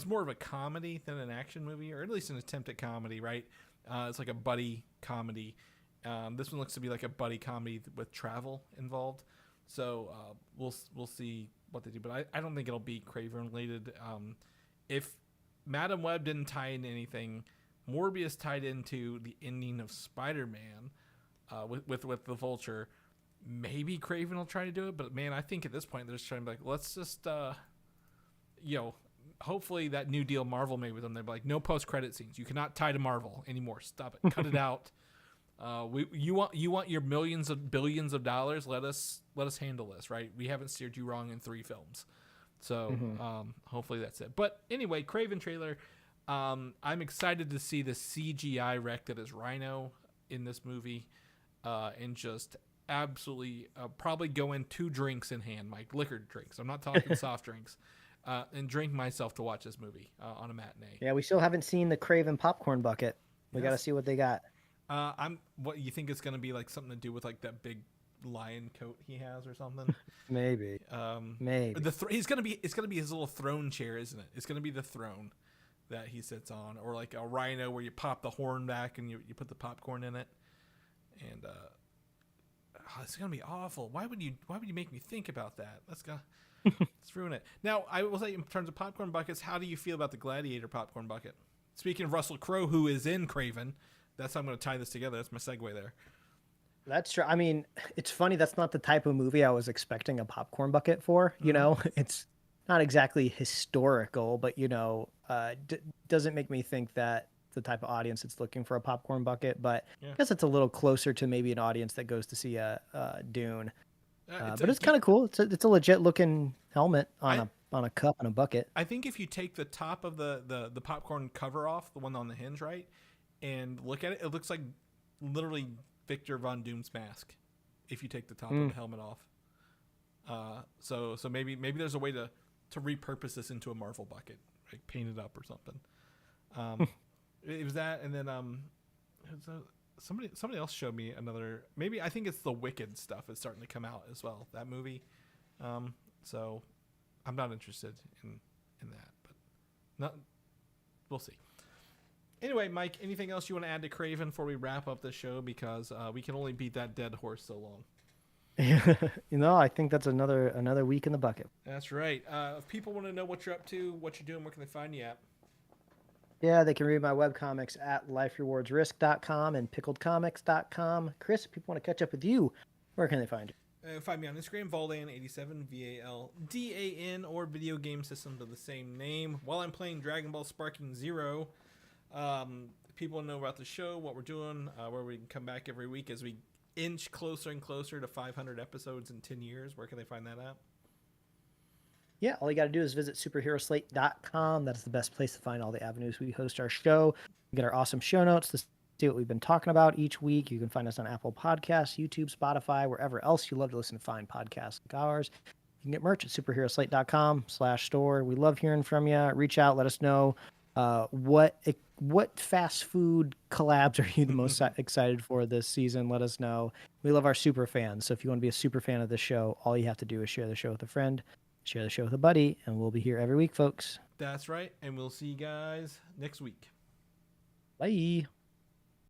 more of a comedy than an action movie, or at least an attempt at comedy, right? It's like a buddy comedy. This one looks to be like a buddy comedy with travel involved. So we'll see what they do, but I don't think it'll be Kraven related. If Madam Web didn't tie into anything, Morbius tied into the ending of Spider-Man with the Vulture. Maybe Kraven will try to do it, but man, I think at this point they're just trying to be like, let's just hopefully that new deal Marvel made with them, they're like, no post-credit scenes. You cannot tie to Marvel anymore. Stop it. Cut it out. You want your millions of billions of dollars? Let us handle this, right? We haven't steered you wrong in 3 films, so hopefully that's it. But anyway, Kraven trailer. I'm excited to see the CGI wreck that is Rhino in this movie, and just absolutely probably go in 2 drinks in hand, Mike, liquor drinks. I'm not talking soft drinks. And drink myself to watch this movie on a matinee. Yeah, we still haven't seen the Kraven popcorn bucket. We got to see what they got. What you think it's gonna be, like something to do with like that big lion coat he has or something? Maybe. Maybe. It's gonna be his little throne chair, isn't it? It's gonna be the throne that he sits on, or like a rhino where you pop the horn back and you put the popcorn in it, and it's gonna be awful. Why would you make me think about that? Let's ruin it. Now, I will say, in terms of popcorn buckets, how do you feel about the Gladiator popcorn bucket? Speaking of Russell Crowe, who is in Kraven, that's how I'm going to tie this together. That's my segue there. That's true. I mean, it's funny. That's not the type of movie I was expecting a popcorn bucket for. It's not exactly historical, but doesn't make me think that the type of audience that's looking for a popcorn bucket. But I guess it's a little closer to maybe an audience that goes to see a Dune. But it's kind of cool. It's a legit looking helmet on a cup and a bucket. I think if you take the top of the popcorn cover off, the one on the hinge, right, and look at it, it looks like literally Victor Von Doom's mask. If you take the top of the helmet off, so maybe there's a way to repurpose this into a Marvel bucket, like paint it up or something. It was that, and then somebody else showed me another. Maybe I think it's the Wicked stuff is starting to come out as well. That movie. So I'm not interested in that, but we'll see. Anyway, Mike, anything else you want to add to Kraven before we wrap up the show? Because we can only beat that dead horse so long. I think that's another week in the bucket. That's right. If people want to know what you're up to, what you're doing, where can they find you at? Yeah, they can read my webcomics at liferewardsrisk.com and pickledcomics.com. Chris, if people want to catch up with you, where can they find you? Find me on Instagram, Valdan87, VALDAN, or Video Game Systems of the same name. While I'm playing Dragon Ball Sparking Zero, people know about the show, what we're doing, where we can come back every week as we inch closer and closer to 500 episodes in 10 years. Where can they find that at? Yeah, all you got to do is visit superheroslate.com. That's the best place to find all the avenues we host our show. You get our awesome show notes to see what we've been talking about each week. You can find us on Apple Podcasts, YouTube, Spotify, wherever else you love to listen to fine podcasts like ours. You can get merch at superheroslate.com/store. We love hearing from you. Reach out, let us know what fast food collabs are you the most excited for this season. Let us know. We love our super fans. So if you want to be a super fan of the show, all you have to do is share the show with a friend. Share the show with a buddy, and we'll be here every week, folks. That's right, and we'll see you guys next week. Bye.